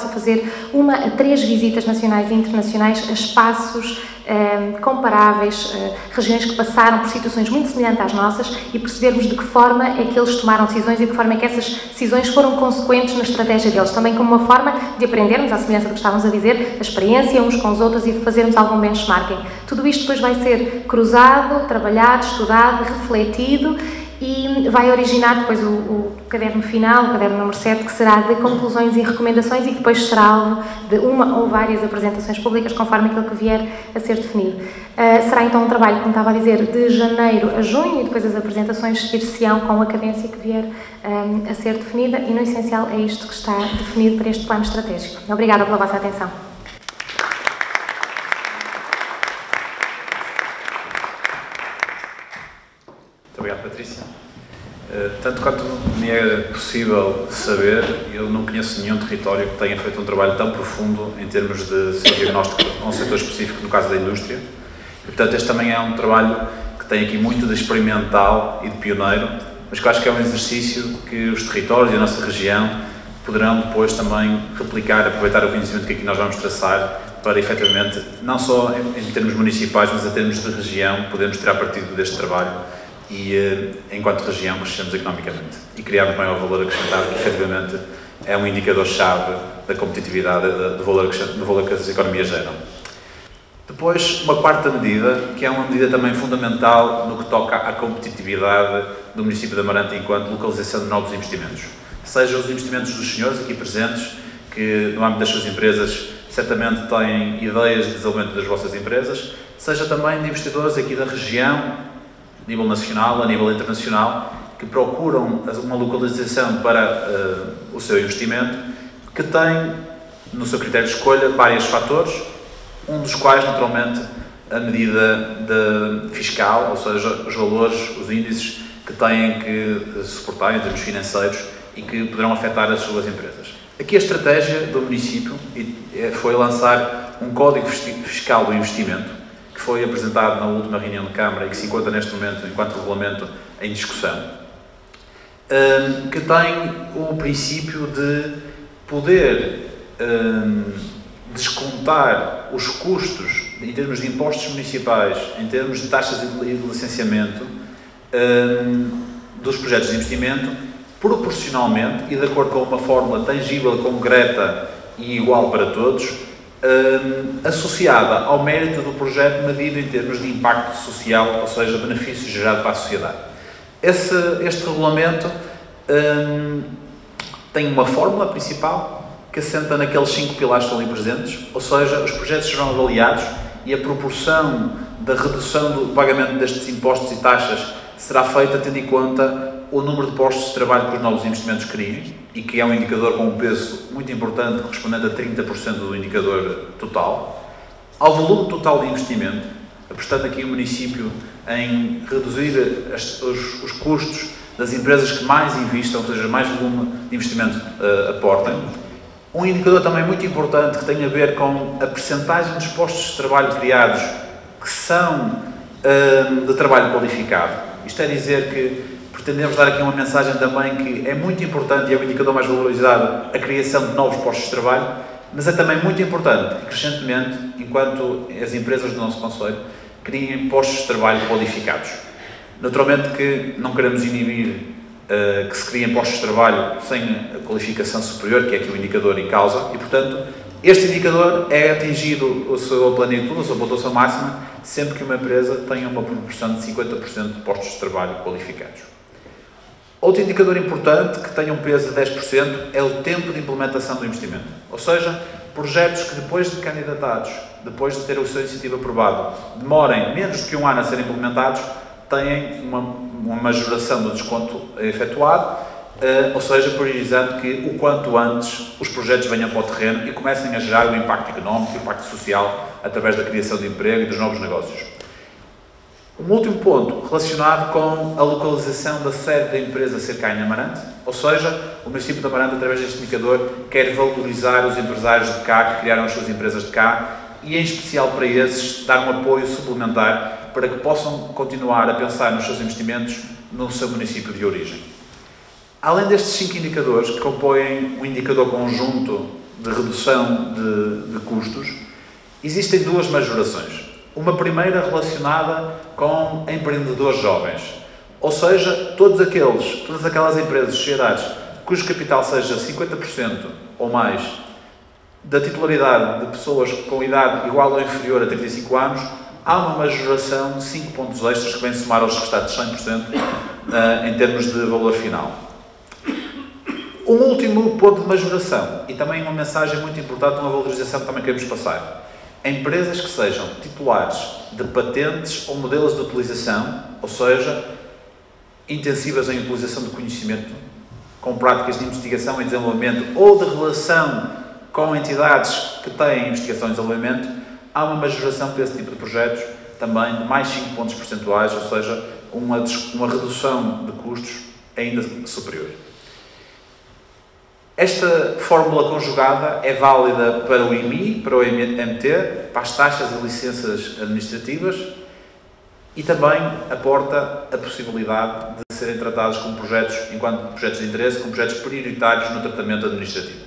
fazer 1 a 3 visitas nacionais e internacionais a espaços comparáveis, regiões que passaram por situações muito semelhantes às nossas e percebermos de que forma é que eles tomaram decisões e de que forma é que essas decisões foram consequentes na estratégia deles, também como uma forma de aprendermos, à semelhança do que estávamos a dizer, a experiência uns com os outros e de fazermos algum benchmarking. Tudo isto depois vai ser cruzado, trabalhado, estudado, refletido e vai originar depois o caderno final, o caderno número 7, que será de conclusões e recomendações e que depois será alvo de uma ou várias apresentações públicas, conforme aquilo que vier a ser definido. Será então um trabalho, como estava a dizer, de janeiro a junho e depois as apresentações seguir-se-ão com a cadência que vier a ser definida e, no essencial, é isto que está definido para este plano estratégico. Obrigada pela vossa atenção. Obrigado, Patrícia. Tanto quanto me é possível saber, eu não conheço nenhum território que tenha feito um trabalho tão profundo em termos de seu diagnóstico a um setor específico, no caso da indústria. E, portanto, este também é um trabalho que tem aqui muito de experimental e de pioneiro, mas que eu acho que é um exercício que os territórios e a nossa região poderão depois também replicar, aproveitar o conhecimento que aqui nós vamos traçar para, efetivamente, não só em termos municipais, mas em termos de região, podermos tirar partido deste trabalho e, enquanto região, crescemos economicamente e criarmos maior valor acrescentado, que efetivamente é um indicador-chave da competitividade, do valor que as economias geram. Depois, uma quarta medida, que é uma medida também fundamental no que toca à competitividade do município de Amarante enquanto localização de novos investimentos. Sejam os investimentos dos senhores aqui presentes, que no âmbito das suas empresas certamente têm ideias de desenvolvimento das vossas empresas, seja também de investidores aqui da região, a nível nacional, a nível internacional, que procuram uma localização para o seu investimento, que tem, no seu critério de escolha, vários fatores, um dos quais, naturalmente, a medida fiscal, ou seja, os valores, os índices que têm que suportar em termos financeiros e que poderão afetar as suas empresas. Aqui a estratégia do município foi lançar um Código Fiscal do Investimento, que foi apresentado na última reunião de Câmara e que se encontra neste momento, enquanto regulamento, em discussão, que tem o princípio de poder descontar os custos em termos de impostos municipais, em termos de taxas de licenciamento dos projetos de investimento, proporcionalmente e de acordo com uma fórmula tangível, concreta e igual para todos, associada ao mérito do projeto medido em termos de impacto social, ou seja, benefício gerado para a sociedade. Este regulamento tem uma fórmula principal que assenta naqueles 5 pilares que estão ali presentes, ou seja, os projetos serão avaliados e a proporção da redução do pagamento destes impostos e taxas será feita tendo em conta o número de postos de trabalho que os novos investimentos criam, e que é um indicador com um peso muito importante, correspondente a 30% do indicador total, ao volume total de investimento, apostando aqui o município em reduzir os custos das empresas que mais investam, ou seja, mais volume de investimento aportem. Um indicador também muito importante que tem a ver com a percentagem dos postos de trabalho criados que são de trabalho qualificado. Isto é dizer que pretendemos dar aqui uma mensagem também que é muito importante e é o indicador mais valorizado, a criação de novos postos de trabalho, mas é também muito importante, crescentemente, enquanto as empresas do nosso concelho criem postos de trabalho qualificados. Naturalmente que não queremos inibir que se criem postos de trabalho sem a qualificação superior, que é aqui o indicador em causa, e, portanto, este indicador é atingido a sua plenitude, a sua pontuação máxima, sempre que uma empresa tenha uma proporção de 50% de postos de trabalho qualificados. Outro indicador importante, que tem um peso de 10%, é o tempo de implementação do investimento. Ou seja, projetos que depois de candidatados, depois de ter o seu incentivo aprovado, demorem menos do que um ano a serem implementados, têm uma majoração do desconto efetuado, ou seja, priorizando que o quanto antes os projetos venham para o terreno e comecem a gerar o impacto económico e o impacto social através da criação de emprego e dos novos negócios. Um último ponto relacionado com a localização da sede da empresa ser cá em Amarante, ou seja, o município de Amarante, através deste indicador, quer valorizar os empresários de cá que criaram as suas empresas de cá e, em especial para esses, dar um apoio suplementar para que possam continuar a pensar nos seus investimentos no seu município de origem. Além destes 5 indicadores, que compõem um indicador conjunto de redução de custos, existem 2 majorações. Uma primeira relacionada com empreendedores jovens, ou seja, todas aquelas empresas, sociedades, cujo capital seja 50% ou mais da titularidade de pessoas com idade igual ou inferior a 35 anos, há uma majoração de 5 pontos extras que vem somar aos restantes 100% em termos de valor final. Um último ponto de majoração, e também uma mensagem muito importante, uma valorização que também queremos passar. Empresas que sejam titulares de patentes ou modelos de utilização, ou seja, intensivas em utilização de conhecimento, com práticas de investigação e desenvolvimento ou de relação com entidades que têm investigação e desenvolvimento, há uma majoração para esse tipo de projetos, também de mais 5 pontos percentuais, ou seja, uma redução de custos ainda superior. Esta fórmula conjugada é válida para o IMI, para o MT, para as taxas e licenças administrativas e também aporta a possibilidade de serem tratados como projetos, enquanto projetos de interesse, como projetos prioritários no tratamento administrativo.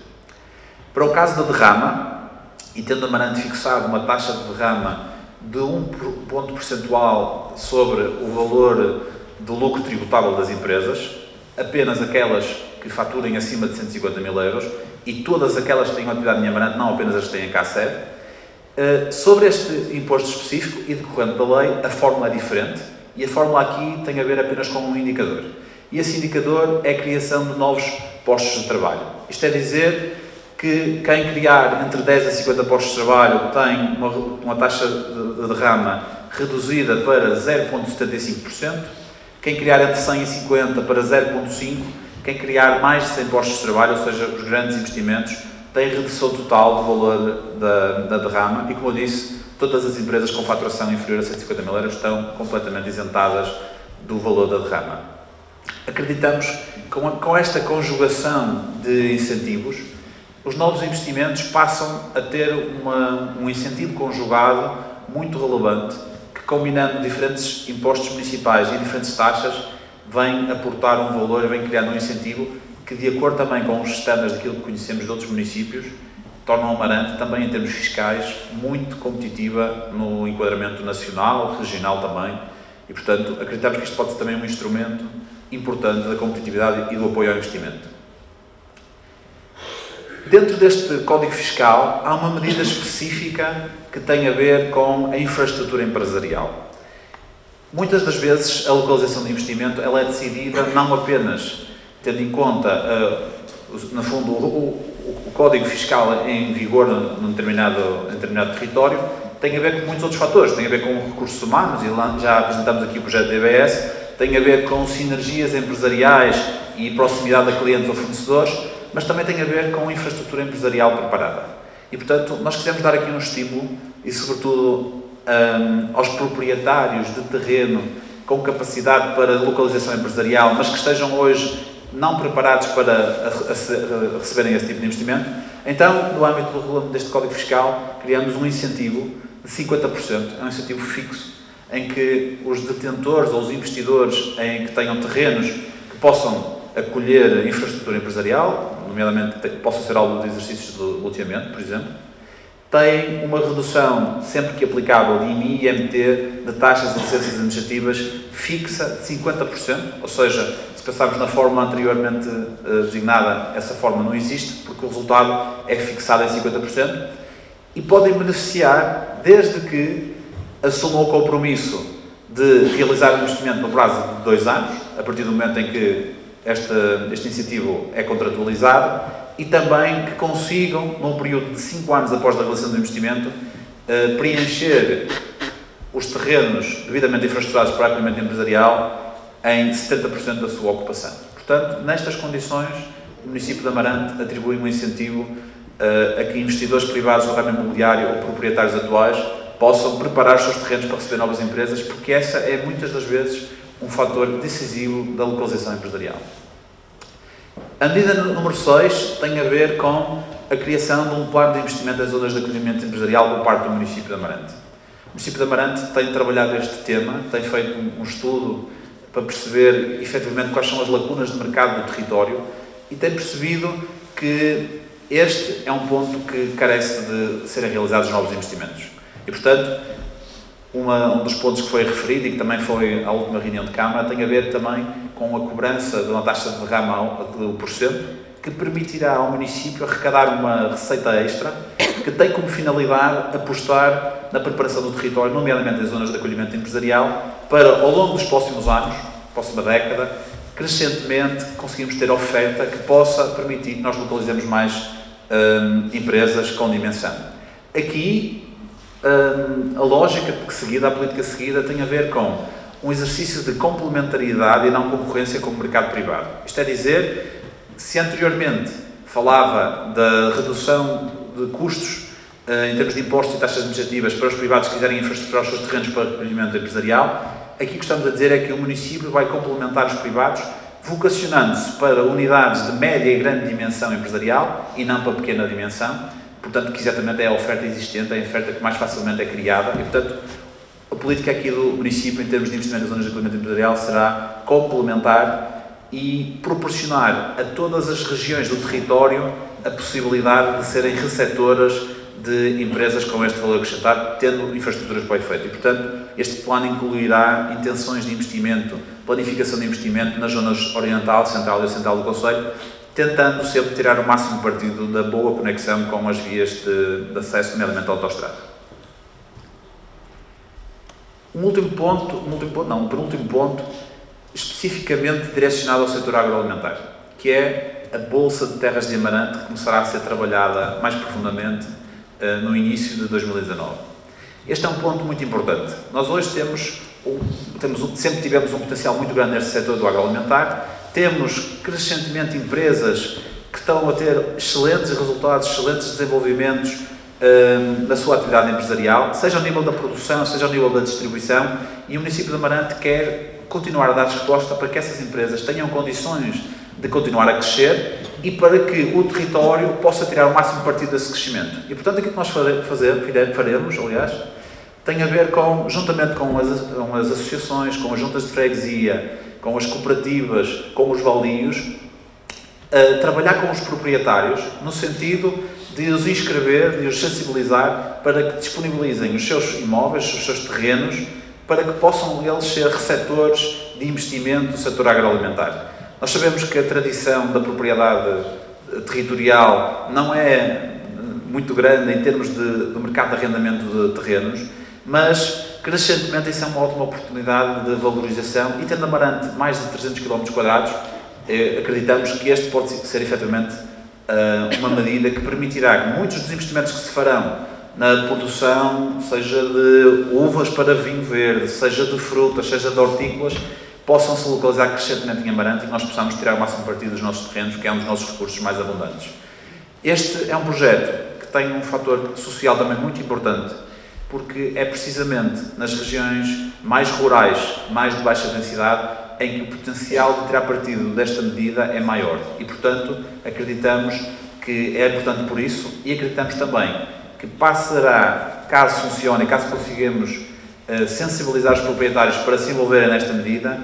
Para o caso da derrama, e tendo Amarante fixado uma taxa de derrama de 1 ponto percentual sobre o valor do lucro tributável das empresas, apenas aquelas que faturem acima de 150 mil euros e todas aquelas que tenham atividade em Amarante, não apenas as que têm cá sede. Sobre este imposto específico e decorrente da lei, a fórmula é diferente e a fórmula aqui tem a ver apenas com um indicador. E esse indicador é a criação de novos postos de trabalho. Isto é dizer que quem criar entre 10 a 50 postos de trabalho tem uma taxa de derrama reduzida para 0,75%, quem criar entre 100 e 50 para 0,5%, quem criar mais de 100 postos de trabalho, ou seja, os grandes investimentos, tem redução total do valor da derrama e, como eu disse, todas as empresas com faturação inferior a 150 mil euros estão completamente isentadas do valor da derrama. Acreditamos que com esta conjugação de incentivos, os novos investimentos passam a ter um incentivo conjugado muito relevante que, combinando diferentes impostos municipais e diferentes taxas, vem aportar um valor e vem criar um incentivo que, de acordo também com os estándares daquilo que conhecemos de outros municípios, tornam Amarante, também em termos fiscais, muito competitiva no enquadramento nacional, regional também, e, portanto, acreditamos que isto pode ser também um instrumento importante da competitividade e do apoio ao investimento. Dentro deste Código Fiscal, há uma medida específica que tem a ver com a infraestrutura empresarial. Muitas das vezes, a localização de investimento ela é decidida não apenas tendo em conta, no fundo, o Código Fiscal em vigor num determinado território, tem a ver com muitos outros fatores. Tem a ver com recursos humanos, e lá já apresentamos aqui o projeto de EBS, tem a ver com sinergias empresariais e proximidade a clientes ou fornecedores, mas também tem a ver com infraestrutura empresarial preparada. E, portanto, nós quisemos dar aqui um estímulo e, sobretudo, aos proprietários de terreno com capacidade para localização empresarial, mas que estejam hoje não preparados para receberem esse tipo de investimento. Então, no âmbito deste Código Fiscal, criamos um incentivo de 50%, é um incentivo fixo, em que os detentores ou os investidores que tenham terrenos que possam acolher infraestrutura empresarial, nomeadamente que possam ser alvo de exercícios de loteamento, por exemplo, tem uma redução, sempre que aplicável, de IMI e IMT, de taxas de licenças administrativas fixa de 50%, ou seja, se pensarmos na fórmula anteriormente designada, essa fórmula não existe, porque o resultado é fixado em 50%, e podem beneficiar desde que assumam o compromisso de realizar o investimento no prazo de 2 anos, a partir do momento em que este incentivo é contratualizado, e também que consigam, num período de 5 anos após a realização do investimento, preencher os terrenos devidamente infraestruturados para o acolhimento empresarial em 70% da sua ocupação. Portanto, nestas condições, o município de Amarante atribui um incentivo a que investidores privados do ramo imobiliário ou proprietários atuais possam preparar os seus terrenos para receber novas empresas, porque essa é, muitas das vezes, um fator decisivo da localização empresarial. A medida número 6 tem a ver com a criação de um plano de investimento em zonas de acolhimento empresarial por parte do município de Amarante. O município de Amarante tem trabalhado este tema, tem feito um estudo para perceber, efetivamente, quais são as lacunas de mercado do território e tem percebido que este é um ponto que carece de serem realizados novos investimentos. E, portanto, um dos pontos que foi referido e que também foi à última reunião de Câmara tem a ver também com a cobrança de uma taxa de derrama do %, que permitirá ao município arrecadar uma receita extra que tem como finalidade apostar na preparação do território, nomeadamente em zonas de acolhimento empresarial, para, ao longo dos próximos anos, próxima década, crescentemente conseguirmos ter oferta que possa permitir que nós localizemos mais empresas com dimensão. Aqui, a lógica seguida, a política seguida, tem a ver com um exercício de complementariedade e não concorrência com o mercado privado. Isto é dizer, se anteriormente falava da redução de custos em termos de impostos e taxas administrativas para os privados que quiserem infraestruturar os seus terrenos para o acolhimento empresarial, aqui o que estamos a dizer é que o município vai complementar os privados, vocacionando-se para unidades de média e grande dimensão empresarial e não para pequena dimensão, portanto, que exatamente é a oferta existente, é a oferta que mais facilmente é criada e, portanto, a política aqui do município, em termos de investimento em zonas de acolhimento empresarial, será complementar e proporcionar a todas as regiões do território a possibilidade de serem receptoras de empresas com este valor acrescentado, tendo infraestruturas para o efeito. E, portanto, este plano incluirá intenções de investimento, planificação de investimento nas zonas oriental, central e central do concelho, tentando sempre tirar o máximo partido da boa conexão com as vias de acesso, nomeadamente à autoestrada. Um penúltimo ponto, especificamente direcionado ao setor agroalimentar, que é a Bolsa de Terras de Amarante, que começará a ser trabalhada mais profundamente no início de 2019. Este é um ponto muito importante. Nós hoje sempre tivemos um potencial muito grande neste setor do agroalimentar, temos crescentemente empresas que estão a ter excelentes resultados, excelentes desenvolvimentos da sua atividade empresarial, seja ao nível da produção, seja ao nível da distribuição, e o município de Amarante quer continuar a dar resposta para que essas empresas tenham condições de continuar a crescer e para que o território possa tirar o máximo partido desse crescimento. E, portanto, aquilo que nós faremos, tem a ver juntamente com as associações, com as juntas de freguesia, com as cooperativas, com os baldios, trabalhar com os proprietários no sentido de os inscrever, de os sensibilizar para que disponibilizem os seus imóveis, os seus terrenos, para que possam eles ser receptores de investimento do setor agroalimentar. Nós sabemos que a tradição da propriedade territorial não é muito grande em termos do mercado de arrendamento de terrenos, mas crescentemente isso é uma ótima oportunidade de valorização e, tendo Amarante mais de 300 km², acreditamos que este pode ser efetivamente uma medida que permitirá que muitos dos investimentos que se farão na produção, seja de uvas para vinho verde, seja de frutas, seja de hortícolas, possam se localizar crescentemente em Amarante e que nós possamos tirar o máximo partido dos nossos terrenos, que é um dos nossos recursos mais abundantes. Este é um projeto que tem um fator social também muito importante, porque é precisamente nas regiões mais rurais, mais de baixa densidade, em que o potencial de tirar partido desta medida é maior. E, portanto, acreditamos que é importante por isso e acreditamos também que passará, caso funcione, caso consigamos sensibilizar os proprietários para se envolverem nesta medida,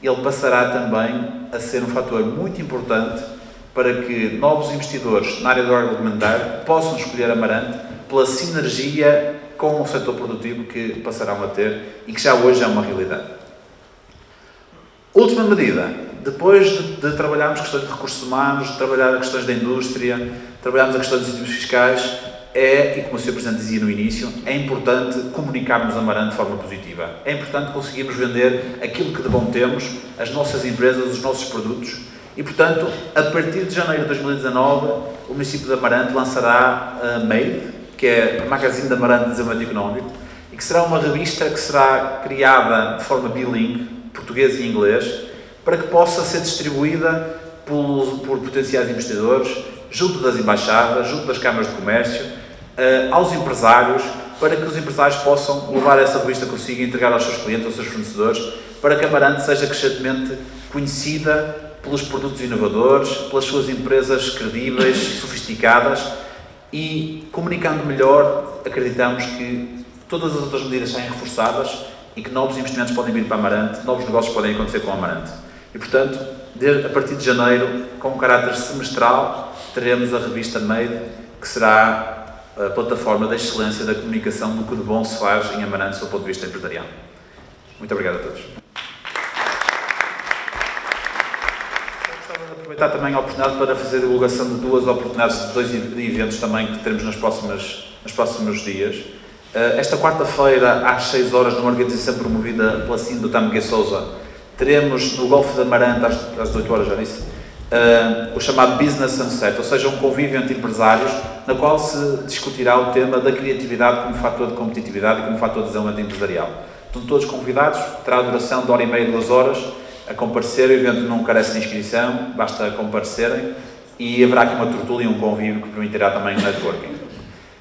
ele passará também a ser um fator muito importante para que novos investidores na área do agroalimentar possam escolher Amarante pela sinergia com o setor produtivo que passarão a ter e que já hoje é uma realidade. Última medida, depois de trabalharmos questões de recursos humanos, de trabalhar questões da indústria, trabalharmos a questões dos incentivos fiscais, e como o Sr. Presidente dizia no início, é importante comunicarmos Amarante de forma positiva. É importante conseguirmos vender aquilo que de bom temos, as nossas empresas, os nossos produtos, e, portanto, a partir de janeiro de 2019, o município de Amarante lançará a Made, que é o magazine de Amarante de Desenvolvimento Económico, e que será uma revista que será criada de forma bilingue, português e inglês, para que possa ser distribuída por potenciais investidores, junto das embaixadas, junto das câmaras de comércio, aos empresários, para que os empresários possam levar essa revista consigo e entregar aos seus clientes, aos seus fornecedores, para que a Amarante seja crescentemente conhecida pelos produtos inovadores, pelas suas empresas credíveis, sofisticadas, e comunicando melhor, acreditamos que todas as outras medidas saem reforçadas e que novos investimentos podem vir para a Amarante, novos negócios podem acontecer com a Amarante. E, portanto, a partir de janeiro, com um caráter semestral, teremos a revista Made, que será a plataforma da excelência da comunicação do que de bom se faz em Amarante, do ponto de vista empresarial. Muito obrigado a todos. Gostava de aproveitar também a oportunidade para fazer a divulgação de duas oportunidades, de dois eventos também que teremos nos próximos dias. Esta quarta-feira, às 6 horas, numa organização promovida pela Sino do Tâmega Sousa, teremos no Golfo de Amarante, às 18 horas, já disse, o chamado Business Sunset, ou seja, um convívio entre empresários, na qual se discutirá o tema da criatividade como fator de competitividade e como fator de desenvolvimento empresarial. Estão todos convidados, terá a duração de 1h30, 2 horas, a comparecer. O evento não carece de inscrição, basta comparecerem, e haverá aqui uma tertúlia e um convívio que permitirá também o networking.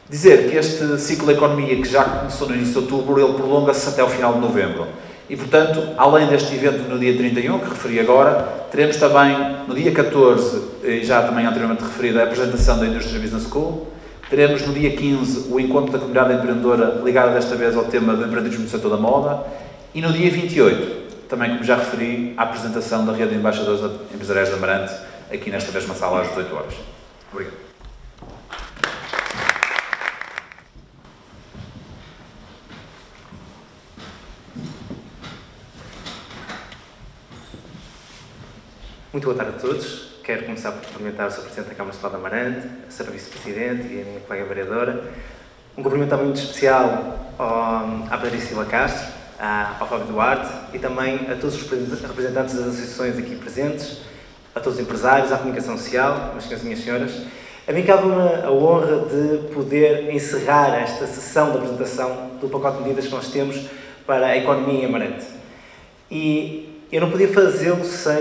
Dizer que este ciclo de economia, que já começou no início de outubro, ele prolonga-se até ao final de novembro. E, portanto, além deste evento no dia 31, que referi agora, teremos também no dia 14, e já também anteriormente referido, a apresentação da Industria Business School. Teremos no dia 15 o encontro da comunidade empreendedora, ligado desta vez ao tema do empreendedorismo no setor da moda. E no dia 28, também como já referi, a apresentação da rede de embaixadores empresariais de Amarante, aqui nesta mesma sala às 18 horas. Obrigado. Muito boa tarde a todos. Quero começar por cumprimentar o Sr. Presidente da Câmara Municipal de Amarante, a Sra. Vice-Presidente e a minha colega vereadora. Um cumprimento muito especial à Patrícia Silva Castro, ao Fábio Duarte e também a todos os representantes das associações aqui presentes, a todos os empresários, à comunicação social, meus senhores e minhas senhoras. A mim cabe-me a honra de poder encerrar esta sessão de apresentação do pacote de medidas que nós temos para a economia em Amarante. E eu não podia fazê-lo sem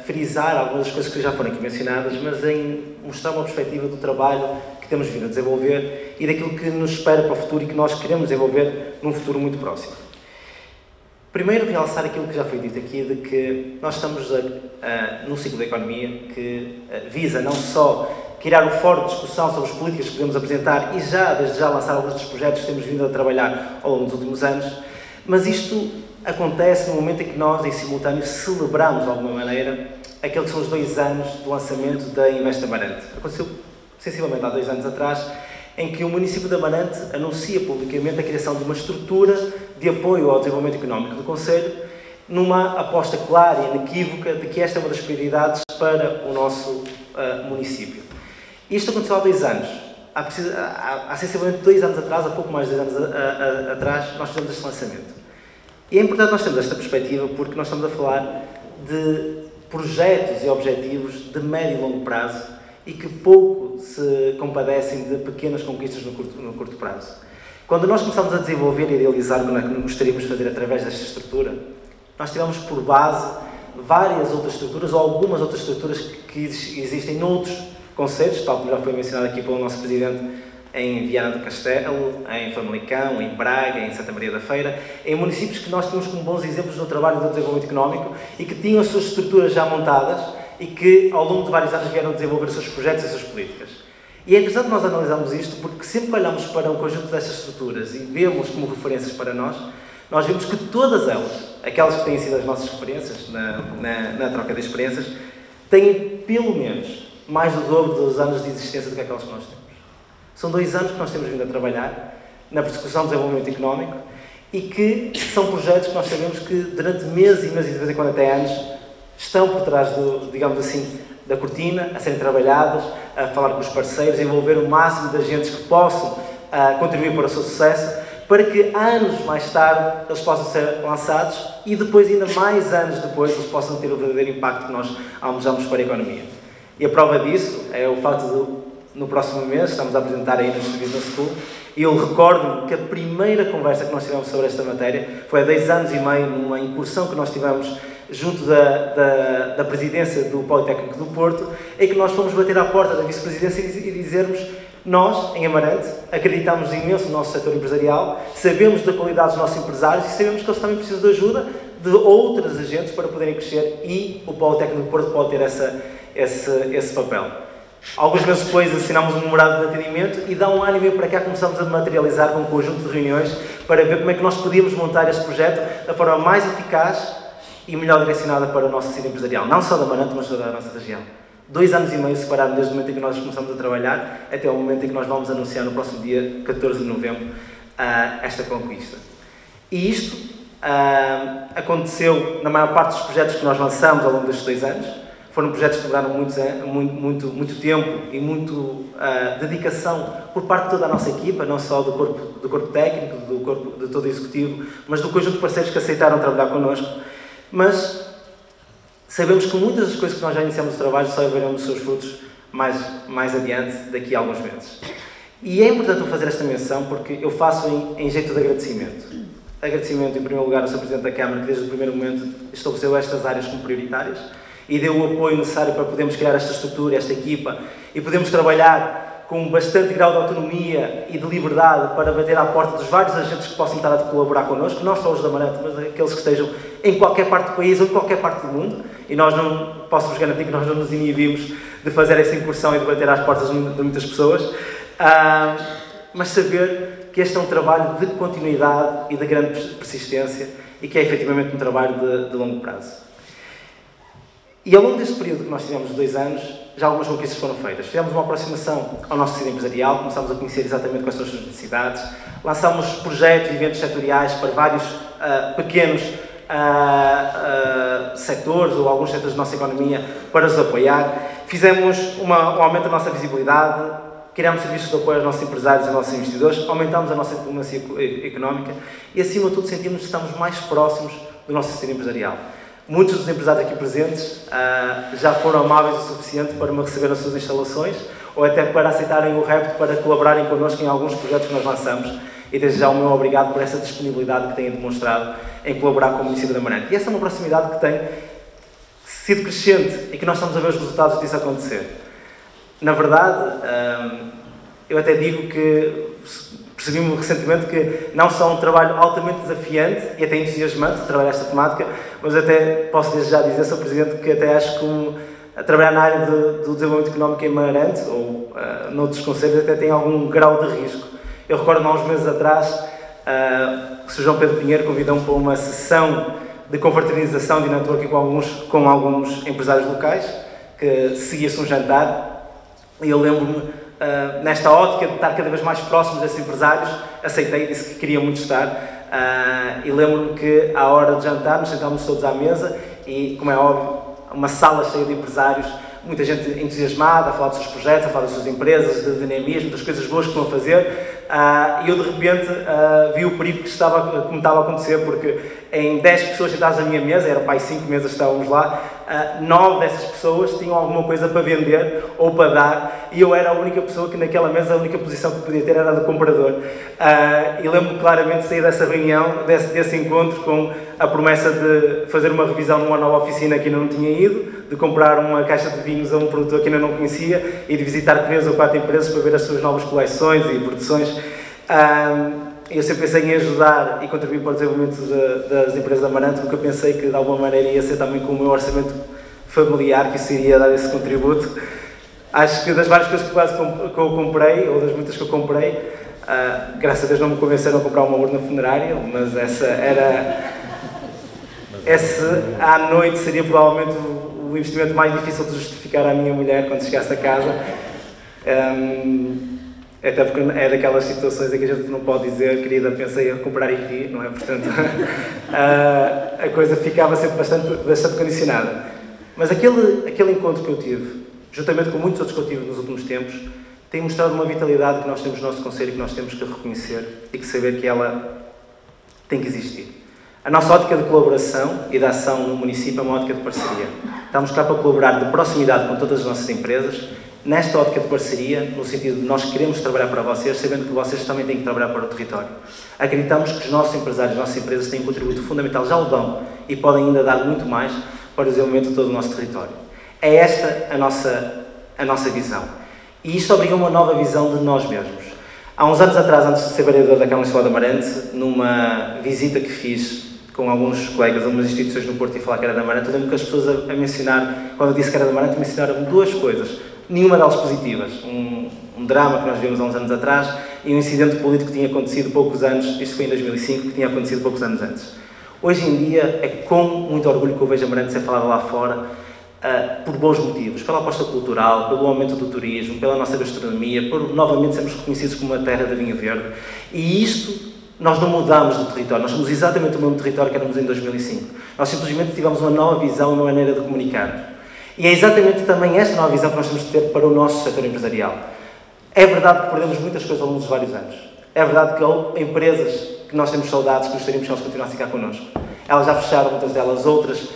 frisar algumas das coisas que já foram aqui mencionadas, mas em mostrar uma perspectiva do trabalho que temos vindo a desenvolver e daquilo que nos espera para o futuro e que nós queremos desenvolver num futuro muito próximo. Primeiro, realçar aquilo que já foi dito aqui, de que nós estamos num ciclo da economia que visa não só criar o foro de discussão sobre as políticas que podemos apresentar e desde já lançar alguns dos projetos que temos vindo a trabalhar ao longo dos últimos anos, mas isto acontece no momento em que nós, em simultâneo, celebramos, de alguma maneira, aqueles que são os 2 anos do lançamento da Invest Amarante. Aconteceu, sensivelmente, há 2 anos atrás, em que o município de Amarante anuncia publicamente a criação de uma estrutura de apoio ao desenvolvimento económico do concelho, numa aposta clara e inequívoca de que esta é uma das prioridades para o nosso município. Isto aconteceu há 2 anos. Há sensivelmente 2 anos atrás, há pouco mais de 2 anos atrás, nós fizemos este lançamento. E é importante nós termos esta perspectiva porque nós estamos a falar de projetos e objetivos de médio e longo prazo e que pouco se compadecem de pequenas conquistas no curto prazo. Quando nós começamos a desenvolver e idealizar o que gostaríamos de fazer através desta estrutura, nós tivemos por base várias outras estruturas ou algumas outras estruturas que existem noutros concelhos, tal como já foi mencionado aqui pelo nosso Presidente, em Viana do Castelo, em Famalicão, em Braga, em Santa Maria da Feira, em municípios que nós tínhamos como bons exemplos no trabalho do desenvolvimento económico e que tinham as suas estruturas já montadas e que, ao longo de vários anos, vieram desenvolver os seus projetos e as suas políticas. E é interessante nós analisarmos isto porque sempre que olhamos para um conjunto destas estruturas e vemos como referências para nós vemos que todas elas, aquelas que têm sido as nossas referências na troca de experiências, têm pelo menos mais do dobro dos anos de existência do que aquelas que nós temos. São 2 anos que nós temos vindo a trabalhar na persecução do desenvolvimento económico e que são projetos que nós sabemos que durante meses e meses, de vez em quando até anos, estão por trás digamos assim, da cortina, a serem trabalhados, a falar com os parceiros, a envolver o máximo de agentes que possam contribuir para o seu sucesso, para que anos mais tarde eles possam ser lançados e depois, ainda mais anos depois, eles possam ter o verdadeiro impacto que nós almejamos para a economia. E a prova disso é o facto de, no próximo mês, estamos a apresentar aí no Business School, e eu recordo que a primeira conversa que nós tivemos sobre esta matéria foi há 2 anos e meio, numa incursão que nós tivemos junto da presidência do Politécnico do Porto, em que nós fomos bater à porta da vice-presidência e dizermos: nós, em Amarante, acreditamos imenso no nosso setor empresarial, sabemos da qualidade dos nossos empresários e sabemos que eles também precisam de ajuda de outros agentes para poderem crescer, e o Politécnico do Porto pode ter esse papel. Alguns meses depois assinámos um memorado de atendimento e dá 1 ano e meio para cá começamos a materializar com um conjunto de reuniões para ver como é que nós podíamos montar este projeto da forma mais eficaz e melhor direcionada para o nosso tecido empresarial, não só da Amarante, mas toda a nossa região. 2 anos e meio separados desde o momento em que nós começamos a trabalhar até o momento em que nós vamos anunciar no próximo dia 14 de novembro esta conquista. E isto aconteceu na maior parte dos projetos que nós lançamos ao longo destes 2 anos. Foram projetos que duraram muito tempo e muito dedicação por parte de toda a nossa equipa, não só do corpo técnico, de todo o executivo, mas do conjunto de parceiros que aceitaram trabalhar connosco. Mas sabemos que muitas das coisas que nós já iniciamos o trabalho só verão os seus frutos mais adiante, daqui a alguns meses. E é importante eu fazer esta menção porque eu faço em jeito de agradecimento. Agradecimento, em primeiro lugar, ao Sr. Presidente da Câmara, que desde o primeiro momento estabeleceu estas áreas como prioritárias e deu o apoio necessário para podermos criar esta estrutura, esta equipa, e podermos trabalhar com bastante grau de autonomia e de liberdade para bater à porta dos vários agentes que possam estar a colaborar connosco, não só os da Amarante, mas aqueles que estejam em qualquer parte do país ou em qualquer parte do mundo. E nós posso-vos garantir que nós não nos inibimos de fazer essa incursão e de bater às portas de muitas pessoas, mas saber que este é um trabalho de continuidade e de grande persistência e que é efetivamente um trabalho de longo prazo. E ao longo deste período que nós tivemos de 2 anos, já algumas conquistas foram feitas. Fizemos uma aproximação ao nosso tecido empresarial, começámos a conhecer exatamente quais são as suas necessidades, lançámos projetos e eventos setoriais para vários pequenos setores ou alguns setores da nossa economia para os apoiar. Fizemos um aumento da nossa visibilidade, criámos serviços de apoio aos nossos empresários e aos nossos investidores, aumentámos a nossa diplomacia económica e, acima de tudo, sentimos que estamos mais próximos do nosso tecido empresarial. Muitos dos empresários aqui presentes já foram amáveis o suficiente para me receber nas suas instalações ou até para aceitarem o repto para colaborarem connosco em alguns projetos que nós lançamos, e desde já o meu obrigado por essa disponibilidade que têm demonstrado em colaborar com o município de Amarante. E essa é uma proximidade que tem sido crescente e que nós estamos a ver os resultados disso acontecer. Na verdade, eu até digo que percebi-me recentemente que não só um trabalho altamente desafiante e até entusiasmante de trabalhar esta temática, mas até posso desde já dizer, Sr. Presidente, que até acho que trabalhar na área do desenvolvimento económico em Amarante ou noutros concelhos até tem algum grau de risco. Eu recordo-me há uns meses atrás que o Sr. João Pedro Pinheiro convidou-me para uma sessão de confraternização de networking com alguns empresários locais, que seguia-se um jantar, e eu lembro-me, nesta ótica de estar cada vez mais próximos desses empresários, aceitei e disse que queria muito estar, e lembro-me que à hora de jantar nos sentámos todos à mesa e, como é óbvio, uma sala cheia de empresários, muita gente entusiasmada a falar dos seus projetos, a falar das suas empresas, de dinamismo, das coisas boas que estão a fazer, e eu de repente vi o perigo que me estava a acontecer, porque em 10 pessoas sentadas à minha mesa, eram pai 5 mesas que estávamos lá, 9 dessas pessoas tinham alguma coisa para vender ou para dar, e eu era a única pessoa que naquela mesa, a única posição que podia ter era a de comprador. E lembro-me claramente de sair dessa reunião, desse encontro, com a promessa de fazer uma revisão numa nova oficina que ainda não tinha ido, de comprar uma caixa de vinhos a um produtor que ainda não conhecia e de visitar 3 ou 4 empresas para ver as suas novas coleções e produções. Eu sempre pensei em ajudar e contribuir para o desenvolvimento das empresas da Amarante, porque eu pensei que de alguma maneira ia ser também com o meu orçamento familiar que isso iria dar esse contributo. Acho que das várias coisas que eu comprei, ou das muitas que eu comprei, graças a Deus não me convenceram a comprar uma urna funerária, mas essa à noite seria provavelmente o investimento mais difícil de justificar à minha mulher quando chegasse a casa. Até porque é daquelas situações em que a gente não pode dizer, querida, pensei em comprar em ti, não é? Portanto, a coisa ficava sempre bastante condicionada. Mas aquele encontro que eu tive, juntamente com muitos outros que eu tive nos últimos tempos, tem mostrado uma vitalidade que nós temos no nosso concelho e que nós temos que reconhecer e que saber que ela tem que existir. A nossa ótica de colaboração e de ação no município é uma ótica de parceria. Estamos cá para colaborar de proximidade com todas as nossas empresas, nesta ótica de parceria, no sentido de nós queremos trabalhar para vocês, sabendo que vocês também têm que trabalhar para o território. Acreditamos que os nossos empresários, as nossas empresas têm um contributo fundamental, já o dão, e podem ainda dar muito mais para o desenvolvimento de todo o nosso território. É esta a nossa visão. E isto obriga uma nova visão de nós mesmos. Há uns anos atrás, antes de ser vereador da Câmara Municipal de Amarante, numa visita que fiz com alguns colegas a umas instituições no Porto e falar que era da Amarante, eu lembro que as pessoas a mencionar, quando eu disse que era da Amarante, mencionaram duas coisas, nenhuma delas positivas. Um drama que nós vimos há uns anos atrás e um incidente político que tinha acontecido poucos anos, isto foi em 2005, que tinha acontecido poucos anos antes. Hoje em dia é com muito orgulho que eu vejo Amarante ser falada lá fora, por bons motivos, pela aposta cultural, pelo aumento do turismo, pela nossa gastronomia, por novamente sermos reconhecidos como uma terra de vinho verde. E isto, nós não mudamos de território, nós somos exatamente o mesmo território que éramos em 2005. Nós simplesmente tivemos uma nova visão, uma maneira de comunicar. E é exatamente também esta nova visão que nós temos de ter para o nosso setor empresarial. É verdade que perdemos muitas coisas ao longo dos vários anos. É verdade que há empresas que nós temos saudades, que gostaríamos que elas continuassem cá connosco. Elas já fecharam, muitas delas, outras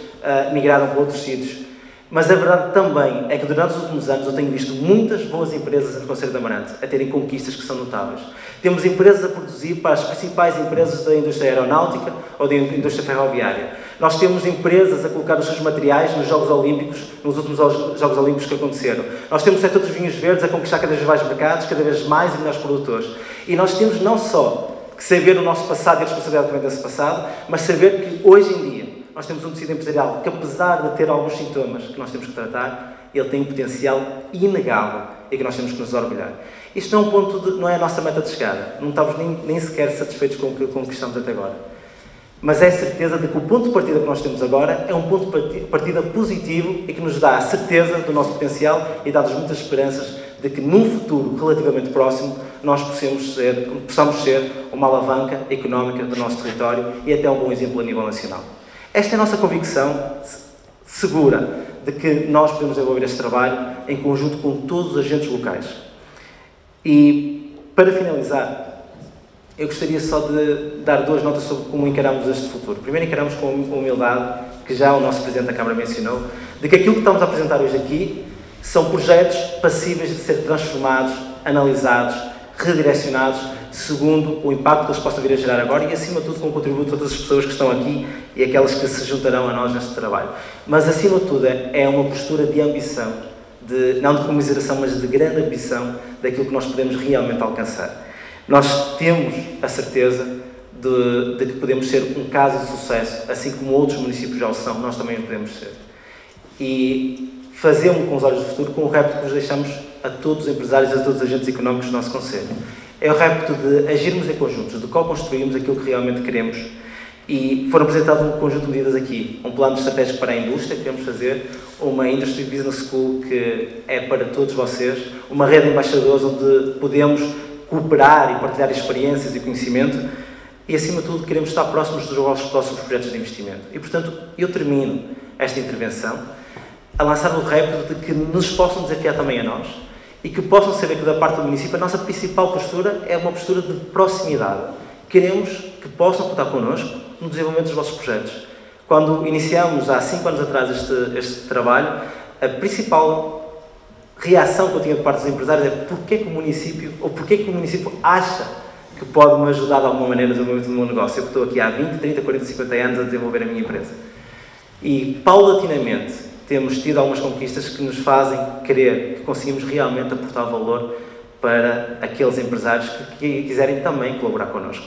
migraram para outros sítios. Mas a verdade também é que durante os últimos anos eu tenho visto muitas boas empresas no Concelho de Amarante a terem conquistas que são notáveis. Temos empresas a produzir para as principais empresas da indústria aeronáutica ou da indústria ferroviária. Nós temos empresas a colocar os seus materiais nos Jogos Olímpicos, nos últimos Jogos Olímpicos que aconteceram. Nós temos o setor dos vinhos verdes a conquistar cada vez mais mercados, cada vez mais e melhores produtores. E nós temos não só que saber o nosso passado e a responsabilidade que vem desse passado, mas saber que hoje em dia nós temos um tecido empresarial que, apesar de ter alguns sintomas que nós temos que tratar, ele tem um potencial inegável e que nós temos que nos orgulhar. Isto não é um ponto não é a nossa meta de chegada. Não estamos nem sequer satisfeitos com o que conquistamos até agora. Mas é a certeza de que o ponto de partida que nós temos agora é um ponto de partida positivo e que nos dá a certeza do nosso potencial e dá-nos muitas esperanças de que num futuro relativamente próximo nós possamos ser uma alavanca económica do nosso território e até um bom exemplo a nível nacional. Esta é a nossa convicção segura de que nós podemos desenvolver este trabalho em conjunto com todos os agentes locais. E, para finalizar, eu gostaria só de dar duas notas sobre como encaramos este futuro. Primeiro, encaramos com humildade, que já o nosso Presidente da Câmara mencionou, de que aquilo que estamos a apresentar hoje aqui são projetos passíveis de ser transformados, analisados, redirecionados, segundo o impacto que eles possam vir a gerar agora e, acima de tudo, com o contributo de todas as pessoas que estão aqui e aquelas que se juntarão a nós neste trabalho. Mas, acima de tudo, é uma postura de ambição, não de comiseração, mas de grande ambição daquilo que nós podemos realmente alcançar. Nós temos a certeza de que podemos ser um caso de sucesso, assim como outros municípios já o são, nós também o podemos ser. E fazemos com os olhos do futuro com o repto que nos deixamos a todos os empresários e a todos os agentes económicos do nosso Concelho. É o repto de agirmos em conjuntos, de co-construirmos aquilo que realmente queremos. E foram apresentados um conjunto de medidas aqui. Um plano estratégico para a indústria que queremos fazer, uma Industry Business School que é para todos vocês, uma rede de embaixadores onde podemos cooperar e partilhar experiências e conhecimento e, acima de tudo, queremos estar próximos dos vossos próximos projetos de investimento. E, portanto, eu termino esta intervenção a lançar o repto de que nos possam desafiar também a nós e que possam saber que, da parte do município, a nossa principal postura é uma postura de proximidade. Queremos que possam contar connosco no desenvolvimento dos vossos projetos. Quando iniciámos, há 5 anos atrás, este trabalho, a principal reação que eu tinha de parte dos empresários é porquê que o município acha que pode me ajudar de alguma maneira no desenvolvimento do meu negócio. Eu estou aqui há 20, 30, 40, 50 anos a desenvolver a minha empresa. E, paulatinamente, temos tido algumas conquistas que nos fazem crer que conseguimos realmente aportar valor para aqueles empresários que quiserem também colaborar connosco.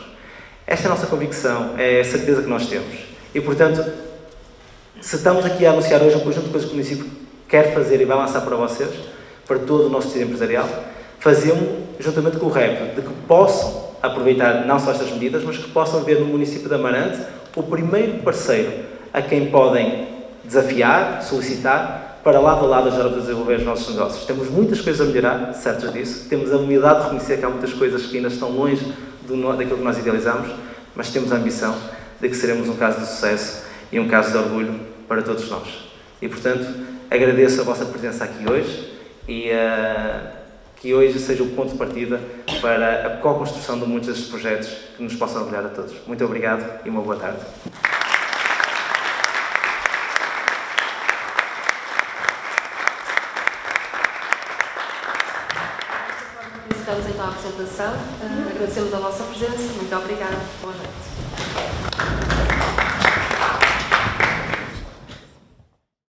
Esta é a nossa convicção, é a certeza que nós temos. E, portanto, se estamos aqui a anunciar hoje um conjunto de coisas que o município quer fazer e vai lançar para vocês, para todo o nosso tecido empresarial, fazemos juntamente com o REP, de que possam aproveitar não só estas medidas, mas que possam ver no município de Amarante o primeiro parceiro a quem podem desafiar, solicitar, para lado a lado ajudar a desenvolver os nossos negócios. Temos muitas coisas a melhorar, certos disso. Temos a humildade de reconhecer que há muitas coisas que ainda estão longe daquilo que nós idealizamos, mas temos a ambição de que seremos um caso de sucesso e um caso de orgulho para todos nós. E, portanto, agradeço a vossa presença aqui hoje e que hoje seja o ponto de partida para a co-construção de muitos destes projetos que nos possam orgulhar a todos. Muito obrigado e uma boa tarde. Encerramos então a apresentação. Agradecemos a vossa presença. Muito obrigada. Boa noite.